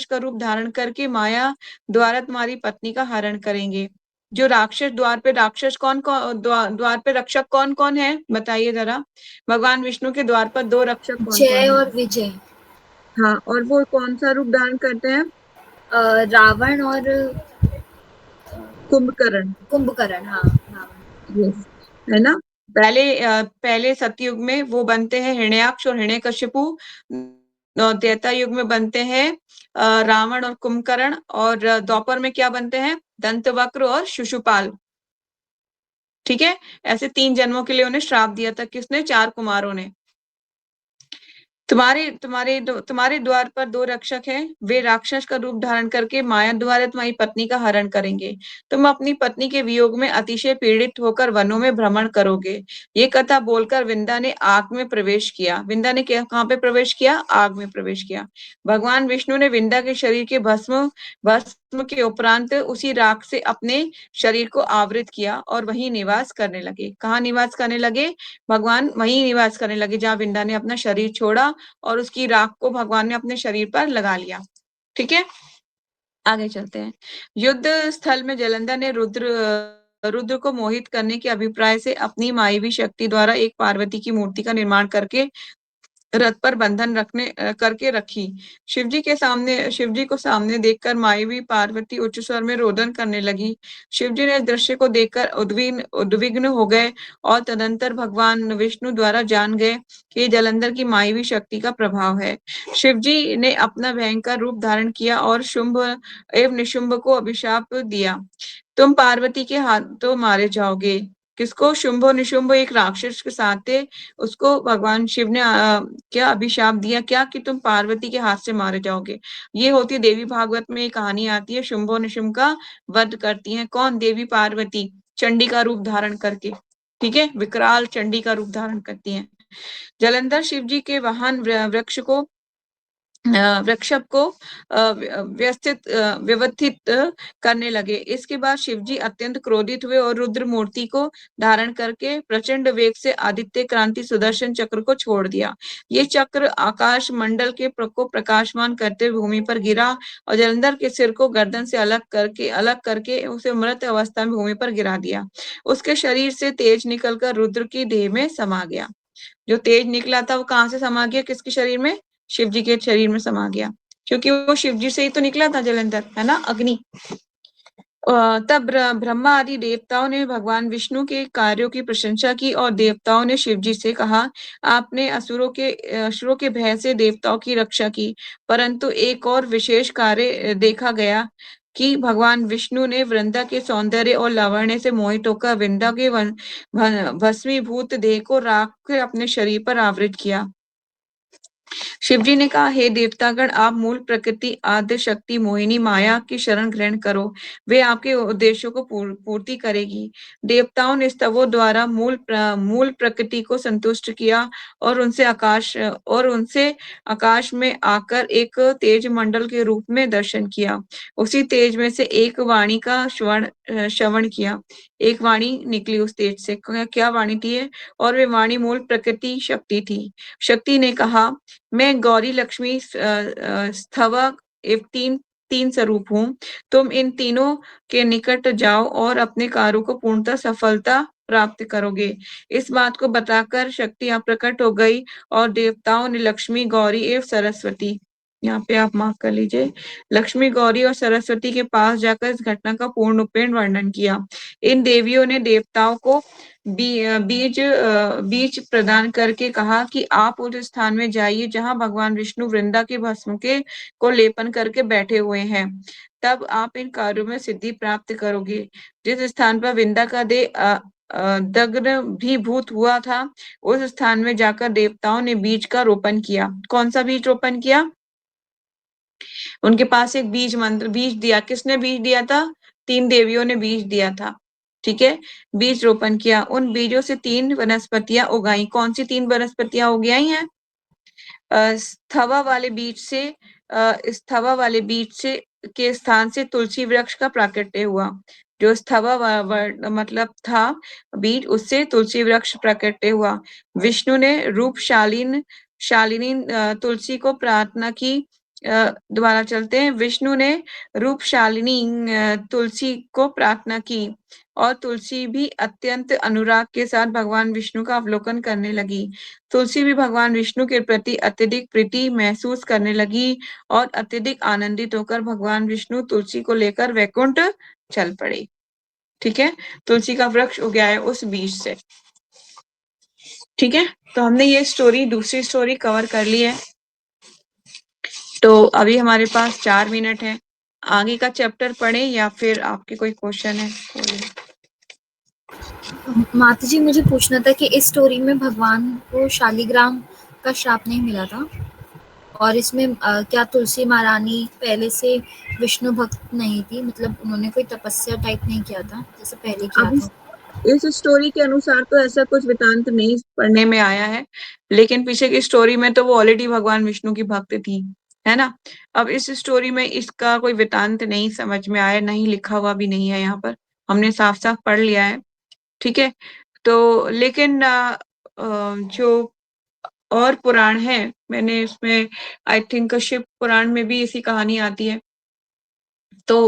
का रूप धारण करके माया द्वारा तुम्हारी पत्नी का हरण करेंगे। जो राक्षस राक्षस द्वार पे रक्षक कौन-कौन है? बताइए ज़रा। भगवान विष्णु के द्वार पर 2 रक्षक कौन-कौन जय हैं? और विजय। हाँ, और वो कौन-सा रूप धारण करते हैं? रावण और कुंभकर्ण। कुंभकर्ण। हाँ, रावण। यस, है ना? पहले सतयुग में वो बनते हैं हिरण्याक्ष और हिरण्यकशिपु। त्रेता युग में बनते हैं रावण और कुंभकर्ण, और द्वापर में क्या बनते हैं? दंतवक्र और शिशुपाल। ठीक है? ऐसे 3 जन्मों के लिए उन्हें श्राप दिया था। किसने? 4 कुमारों ने। तुम्हारे द्वार पर 2 रक्षक हैं। वे राक्षस का रूप धारण करके माया द्वारा तुम्हारी पत्नी का हरण करेंगे। तुम अपनी पत्नी के वियोग में अतिशय पीड़ित होकर वनों में भ्रमण करोगे। ये कथा बोलकर विंदा ने आग में प्रवेश किया। विंदा ने कहाँ पे प्रवेश किया? आग में प्रवेश किया। भगवान विष्णु ने विंदा के शरीर के भस्म के उपरांत उसी राख से अपने शरीर को आवृत किया और वहीं निवास करने लगे। कहाँ निवास करने लगे? भगवान वहीं निवास करने लगे जहाँ विंदा ने अपना शरीर छोड़ा, और उसकी राख को भगवान ने अपने शरीर पर लगा लिया। ठीक है, आगे चलते हैं। युद्ध स्थल में जालंधर ने रुद्र को मोहित करने के अभिप्राय से अपनी मायावी शक्ति द्वारा एक पार्वती की मूर्ति का निर्माण करके रथ पर बंधन करके रखी। शिवजी को सामने देखकर मायावी पार्वती उच्च स्वर में रोदन करने लगी। शिवजी ने इस दृश्य को देखकर उद्विग्न हो गए और तदंतर भगवान विष्णु द्वारा जान गए कि ये जालंधर की मायावी शक्ति का प्रभाव है। शिवजी ने अपना भयंकर रूप धारण किया और शुंभ एवं निशुंभ को अभिशाप दिया। तुम पार्वती के हाथों मारे जाओगे। किसको? शुंभ और निशुंभ एक राक्षस के साथ थे। उसको भगवान शिव ने क्या अभिशाप दिया? क्या? कि तुम पार्वती के हाथ से मारे जाओगे। ये होती देवी भागवत में एक कहानी आती है, शुंभ और निशुंभ का वध करती हैं कौन? देवी पार्वती, चंडी का रूप धारण करके। ठीक है, विकराल चंडी का रूप धारण करती हैं। जालंधर शिवजी के वाहन वृक्षभ को व्यवस्थित करने लगे। इसके बाद शिवजी अत्यंत क्रोधित हुए और रुद्र मूर्ति को धारण करके प्रचंड वेग से आदित्य क्रांति सुदर्शन चक्र को छोड़ दिया। ये चक्र आकाश मंडल को प्रकाशमान करते भूमि पर गिरा और जालंधर के सिर को गर्दन से अलग करके उसे मृत अवस्था में भूमि पर गिरा दिया। उसके शरीर से तेज निकलकर रुद्र की देह में समा गया। जो तेज निकला था वो कहाँ से समा गया? किसके शरीर में? शिव जी के शरीर में समा गया, क्योंकि वो शिव जी से ही तो निकला था जालंधर, है ना, अग्नि। तब ब्रह्मा आदि देवताओं ने भगवान विष्णु के कार्यों की प्रशंसा की और देवताओं ने शिव जी से कहा, आपने असुरों के भय से देवताओं की रक्षा की, परंतु एक और विशेष कार्य देखा गया कि भगवान विष्णु ने वृंदा के सौंदर्य और लावण्य से मोहित होकर वृंदा के भस्मीभूत देह को राख के अपने शरीर पर आवृत किया। शिवजी ने कहा, हे देवतागण, आप मूल प्रकृति आद्य शक्ति मोहिनी माया की शरण ग्रहण करो, वे आपके उद्देश्यों को पूर्ति करेगी। देवताओं ने स्तवों द्वारा मूल प्रकृति को संतुष्ट किया और उनसे आकाश में आकर एक तेज मंडल के रूप में दर्शन किया। उसी तेज में से एक वाणी का श्रवण किया। एक वाणी निकली उस तेज से। क्या वाणी थी? और वे वाणी मूल प्रकृति शक्ति थी। शक्ति ने कहा, मैं गौरी लक्ष्मी स्थवक एवं तीन स्वरूप हूँ। तुम इन तीनों के निकट जाओ और अपने कार्यों को पूर्णतः सफलता प्राप्त करोगे। इस बात को बताकर शक्ति यहाँ प्रकट हो गई और देवताओं ने लक्ष्मी, गौरी एवं सरस्वती, यहाँ पे आप मार्क कर लीजिए, लक्ष्मी, गौरी और सरस्वती के पास जाकर इस घटना का पूर्ण रूपेण वर्णन किया। इन देवियों ने देवताओं को बीज प्रदान करके कहा कि आप उस स्थान में जाइए जहां भगवान विष्णु वृंदा के भस्म को लेपन करके बैठे हुए हैं। तब आप इन कार्यों में सिद्धि प्राप्त करोगे। जिस स्थान पर वृंदा का देह दग्ध भी भूत हुआ था, उस स्थान में जाकर देवताओं ने बीज का रोपण किया। कौन सा बीज रोपण किया? उनके पास एक बीज दिया। किसने बीज दिया था? 3 देवियों ने बीज दिया था। ठीक है, बीज रोपण किया, उन बीजों से 3 वनस्पतियां उगाई। कौन सी 3 वनस्पतियां उगाई हैं? स्थवा वाले बीज से स्थवा वाले बीज से के स्थान से तुलसी वृक्ष का प्राकट्य हुआ। जो स्थवा मतलब था बीज, उससे तुलसी वृक्ष प्राकट्य हुआ। विष्णु ने शालिनी तुलसी को प्रार्थना की। दोबारा चलते हैं। विष्णु ने रूपशालिनी तुलसी को प्रार्थना की और तुलसी भी अत्यंत अनुराग के साथ भगवान विष्णु का अवलोकन करने लगी। तुलसी भी भगवान विष्णु के प्रति अत्यधिक प्रीति महसूस करने लगी और अत्यधिक आनंदित होकर भगवान विष्णु तुलसी को लेकर वैकुंठ चल पड़े। ठीक है, तुलसी का वृक्ष उगाया है उस बीज से। ठीक है, तो हमने ये स्टोरी, दूसरी स्टोरी कवर कर ली है। तो अभी हमारे पास 4 मिनट है। आगे का चैप्टर पढ़े या फिर आपके कोई क्वेश्चन है? माता जी, मुझे पूछना था कि इस स्टोरी में भगवान को शालिग्राम का श्राप नहीं मिला था, और इसमें क्या तुलसी महारानी पहले से विष्णु भक्त नहीं थी? मतलब उन्होंने कोई तपस्या टाइप नहीं किया था जैसे पहले किया अब था? इस स्टोरी के अनुसार तो ऐसा कुछ वृतांत नहीं पढ़ने में आया है, लेकिन पीछे की स्टोरी में तो वो ऑलरेडी भगवान विष्णु की भक्त थी, है ना। अब इस स्टोरी में इसका कोई वृतांत नहीं समझ में आया, नहीं लिखा हुआ भी नहीं है यहाँ पर, हमने साफ साफ पढ़ लिया है। ठीक है, तो लेकिन जो और पुराण है, मैंने उसमें आई थिंक शिव पुराण में भी इसी कहानी आती है। तो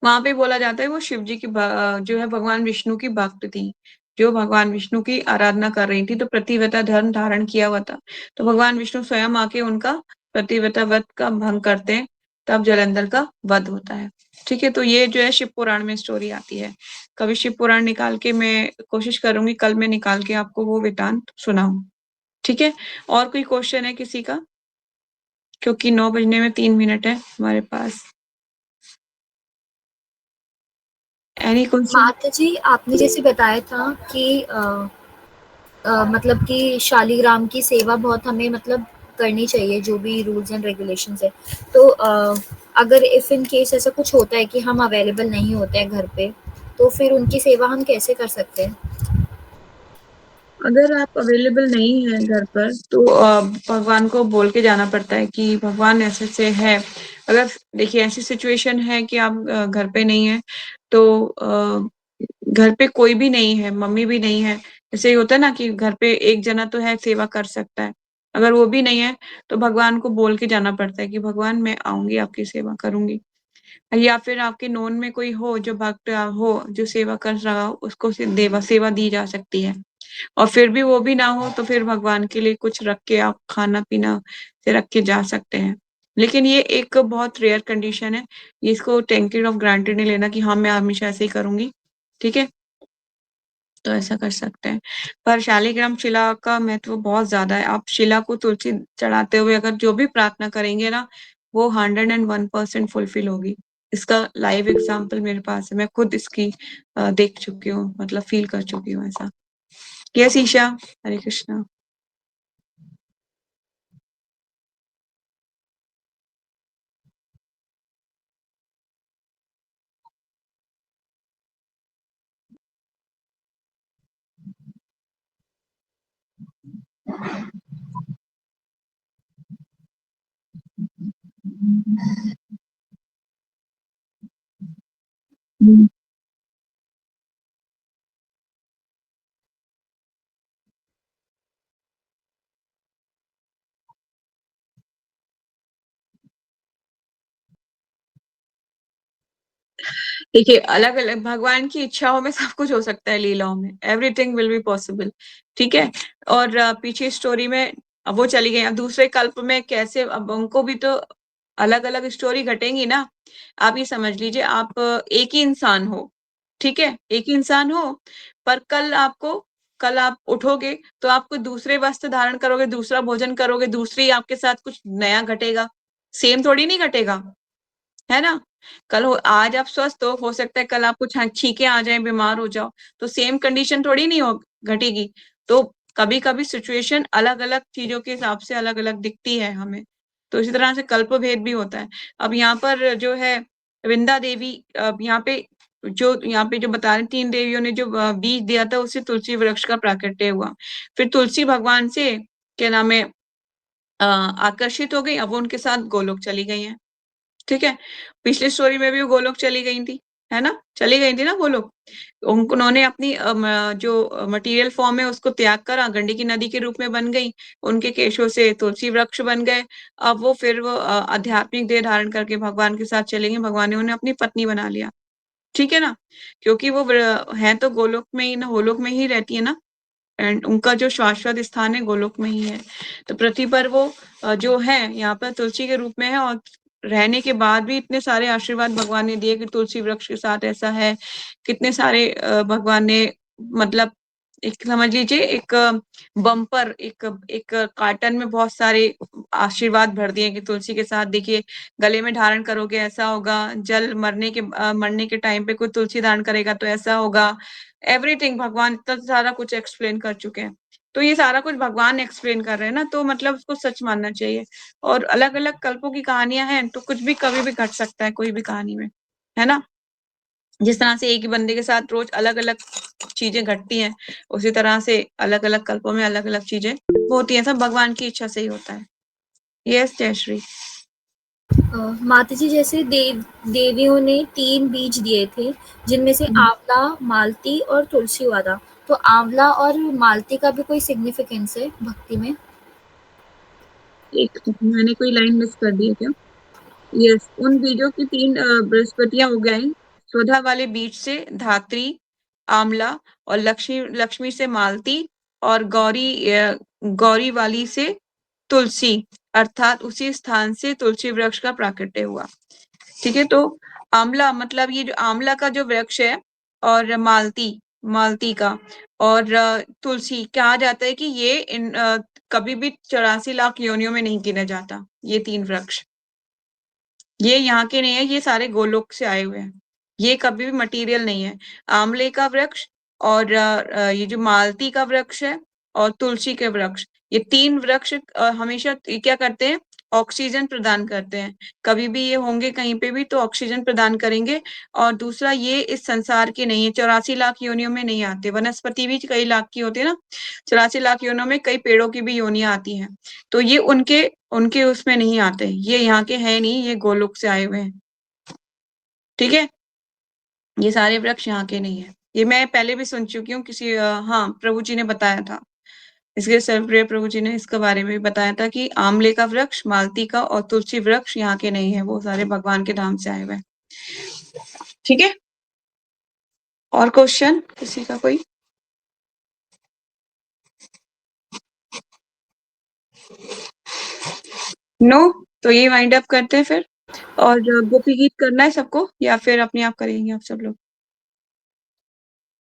वहां पे बोला जाता है वो शिव जी की जो है भगवान विष्णु की भक्त थी, जो भगवान विष्णु की आराधना कर रही थी, तो प्रतिव्रता धर्म धारण किया हुआ था। तो भगवान विष्णु स्वयं आके उनका प्रतिव्रता व्रत का भंग करते हैं, तब जलंधर का वध होता है। ठीक है, तो ये जो है शिव पुराण में स्टोरी आती है। कभी शिव पुराण निकाल के मैं कोशिश करूंगी, कल मैं निकाल के आपको वो वृतांत सुनाऊं। ठीक है, और कोई क्वेश्चन है किसी का? क्योंकि 9 बजने में 3 मिनट है हमारे पास। Any question? माता जी, आपने जैसे बताया था कि मतलब कि शालिग्राम की सेवा बहुत हमें मतलब करनी चाहिए, जो भी रूल्स एंड रेगुलेशंस है। तो अगर इफ इन केस ऐसा कुछ होता है कि हम अवेलेबल नहीं होते हैं घर पे, तो फिर उनकी सेवा हम कैसे कर सकते हैं? अगर आप अवेलेबल नहीं है घर पर, तो भगवान को बोल के जाना पड़ता है कि भगवान ऐसे से है। अगर देखिए ऐसी सिचुएशन है कि आप घर पे नहीं है, तो घर पे कोई भी नहीं है, मम्मी भी नहीं है, जैसे होता है ना कि घर पे एक जना तो है सेवा कर सकता है, अगर वो भी नहीं है तो भगवान को बोल के जाना पड़ता है कि भगवान मैं आऊंगी, आपकी सेवा करूंगी। या फिर आपके नोन में कोई हो जो भक्त हो, जो सेवा कर रहा हो, उसको सेवा दी जा सकती है। और फिर भी वो भी ना हो तो फिर भगवान के लिए कुछ रख के आप खाना पीना से रख के जा सकते हैं। लेकिन ये एक बहुत रेयर कंडीशन है, ये इसको टेकिंग ऑफ ग्रांटेड नहीं लेना कि हाँ मैं हमेशा ऐसे ही करूंगी। ठीक है, तो ऐसा कर सकते हैं। पर शालिग्राम शिला का महत्व बहुत ज्यादा है। आप शिला को तुलसी चढ़ाते हुए अगर जो भी प्रार्थना करेंगे ना, वो 101% फुलफिल होगी। इसका लाइव एग्जाम्पल मेरे पास है, मैं खुद इसकी देख चुकी हूँ, मतलब फील कर चुकी हूँ ऐसा। यस ईशा, हरे कृष्णा। देखिए अलग अलग भगवान की इच्छाओं में सब कुछ हो सकता है, लीलाओं में एवरीथिंग विल बी पॉसिबल। ठीक है, और पीछे स्टोरी में अब वो चली गई, अब दूसरे कल्प में कैसे, अब उनको भी तो अलग अलग स्टोरी घटेंगी ना। आप ये समझ लीजिए, आप एक ही इंसान हो, ठीक है, एक ही इंसान हो, पर कल आप उठोगे तो आपको दूसरे वस्त्र धारण करोगे, दूसरा भोजन करोगे, दूसरी आपके साथ कुछ नया घटेगा, सेम थोड़ी नहीं घटेगा, है ना। आज आप स्वस्थ हो सकता है कल आपको छींके आ जाए, बीमार हो जाओ, तो सेम कंडीशन थोड़ी नहीं हो घटेगी। तो कभी कभी सिचुएशन अलग अलग चीजों के हिसाब से अलग अलग दिखती है हमें, तो इसी तरह से कल्प भेद भी होता है। अब यहाँ पर जो है वृंदा देवी, अब यहाँ पे जो यहाँ पे जो बता रहे 3 देवियों ने जो बीज दिया था उससे तुलसी वृक्ष का प्राकट्य हुआ। फिर तुलसी भगवान से क्या नाम है आकर्षित हो गई, अब वो उनके साथ गोलोक चली गई हैं। ठीक है? पिछली स्टोरी में भी वो गोलोक चली गई थी, है ना? चली गई थी ना गोलोक। उन्होंने अपनी जो मटेरियल फॉर्म है उसको त्याग कर गंडकी नदी के रूप में बन गई। उनके केशों से तुलसी वृक्ष बन गए। अब वो फिर वो आध्यात्मिक देह धारण करके भगवान के साथ चली गई। भगवान ने उन्हें अपनी पत्नी बना लिया। ठीक है ना? क्योंकि वो हैं तो गोलोक में ही ना, गोलोक में ही रहती है ना, एंड उनका जो शाश्वत स्थान है गोलोक में ही है। तो पृथ्वी पर वो जो है यहाँ पर तुलसी के रूप में है, और रहने के बाद भी इतने सारे आशीर्वाद भगवान ने दिए कि तुलसी वृक्ष के साथ ऐसा है। कितने सारे भगवान ने मतलब एक समझ लीजिए एक बम्पर एक एक कार्टन में बहुत सारे आशीर्वाद भर दिए कि तुलसी के साथ देखिए गले में धारण करोगे ऐसा होगा, जल मरने के टाइम पे कोई तुलसी धारण करेगा तो ऐसा होगा। एवरीथिंग भगवान इतना सारा कुछ एक्सप्लेन कर चुके हैं। तो ये सारा कुछ भगवान एक्सप्लेन कर रहे हैं ना, तो मतलब उसको सच मानना चाहिए। और अलग-अलग कल्पों की कहानियां हैं, तो कुछ भी कभी भी घट सकता है कोई भी कहानी में, है ना? जिस तरह से एक ही बंदे के साथ रोज अलग-अलग चीजें घटती हैं, उसी तरह से अलग-अलग कल्पों में अलग-अलग चीजें होती हैं। सब भगवान की इच्छा से ही होता है। यस जयश्री। माताजी जैसे देवियों ने 3 बीज दिए थे, जिनमें से आंवला, मालती और तुलसी हुआ था। तो आंवला और मालती का भी कोई सिग्निफिकेंस है भक्ति में? एक मैंने कोई लाइन मिस कर दी है क्या? यस, उन बीजों की 3 बृहस्पतियाँ उग आईं। स्वधा वाले बीज से धात्री, आंवला, और लक्ष्मी लक्ष्मी से मालती, और गौरी वाली से तुलसी, अर्थात उसी स्थान से तुलसी वृक्ष का प्राकट्य हुआ। ठीक है? तो आंवला मतलब ये जो आंवला का जो वृक्ष है, और मालती का, और तुलसी, कहा जाता है कि ये कभी भी 84 लाख योनियों में नहीं गिना जाता, ये 3 वृक्ष। ये यहाँ के नहीं है, ये सारे गोलोक से आए हुए हैं। ये कभी भी मटेरियल नहीं है। आंवले का वृक्ष, और ये जो मालती का वृक्ष है, और तुलसी के वृक्ष, ये 3 वृक्ष हमेशा ये क्या करते हैं? ऑक्सीजन प्रदान करते हैं। कभी भी ये होंगे कहीं पे भी तो ऑक्सीजन प्रदान करेंगे। और दूसरा, ये इस संसार के नहीं है, 84 लाख योनियों में नहीं आते। वनस्पति भी कई लाख की होती है ना, 84 लाख योनियों में कई पेड़ों की भी योनियाँ आती हैं। तो ये उनके उनके उसमें नहीं आते, ये यहाँ के हैं नहीं, ये गोलोक से आए हुए हैं। ठीक है? ये सारे वृक्ष यहाँ के नहीं है। ये मैं पहले भी सुन चुकी हूँ किसी हाँ, प्रभु जी ने बताया था। इसके सर्वप्रिय प्रभु जी ने इसके बारे में भी बताया था कि आंवले का वृक्ष, मालती का और तुलसी वृक्ष यहाँ के नहीं है, वो सारे भगवान के धाम से आए हुए हैं। ठीक है? और क्वेश्चन किसी का कोई? नो? तो ये वाइंड अप करते हैं फिर। और गोपी गीत करना है सबको, या फिर अपने आप करेंगे आप सब लोग?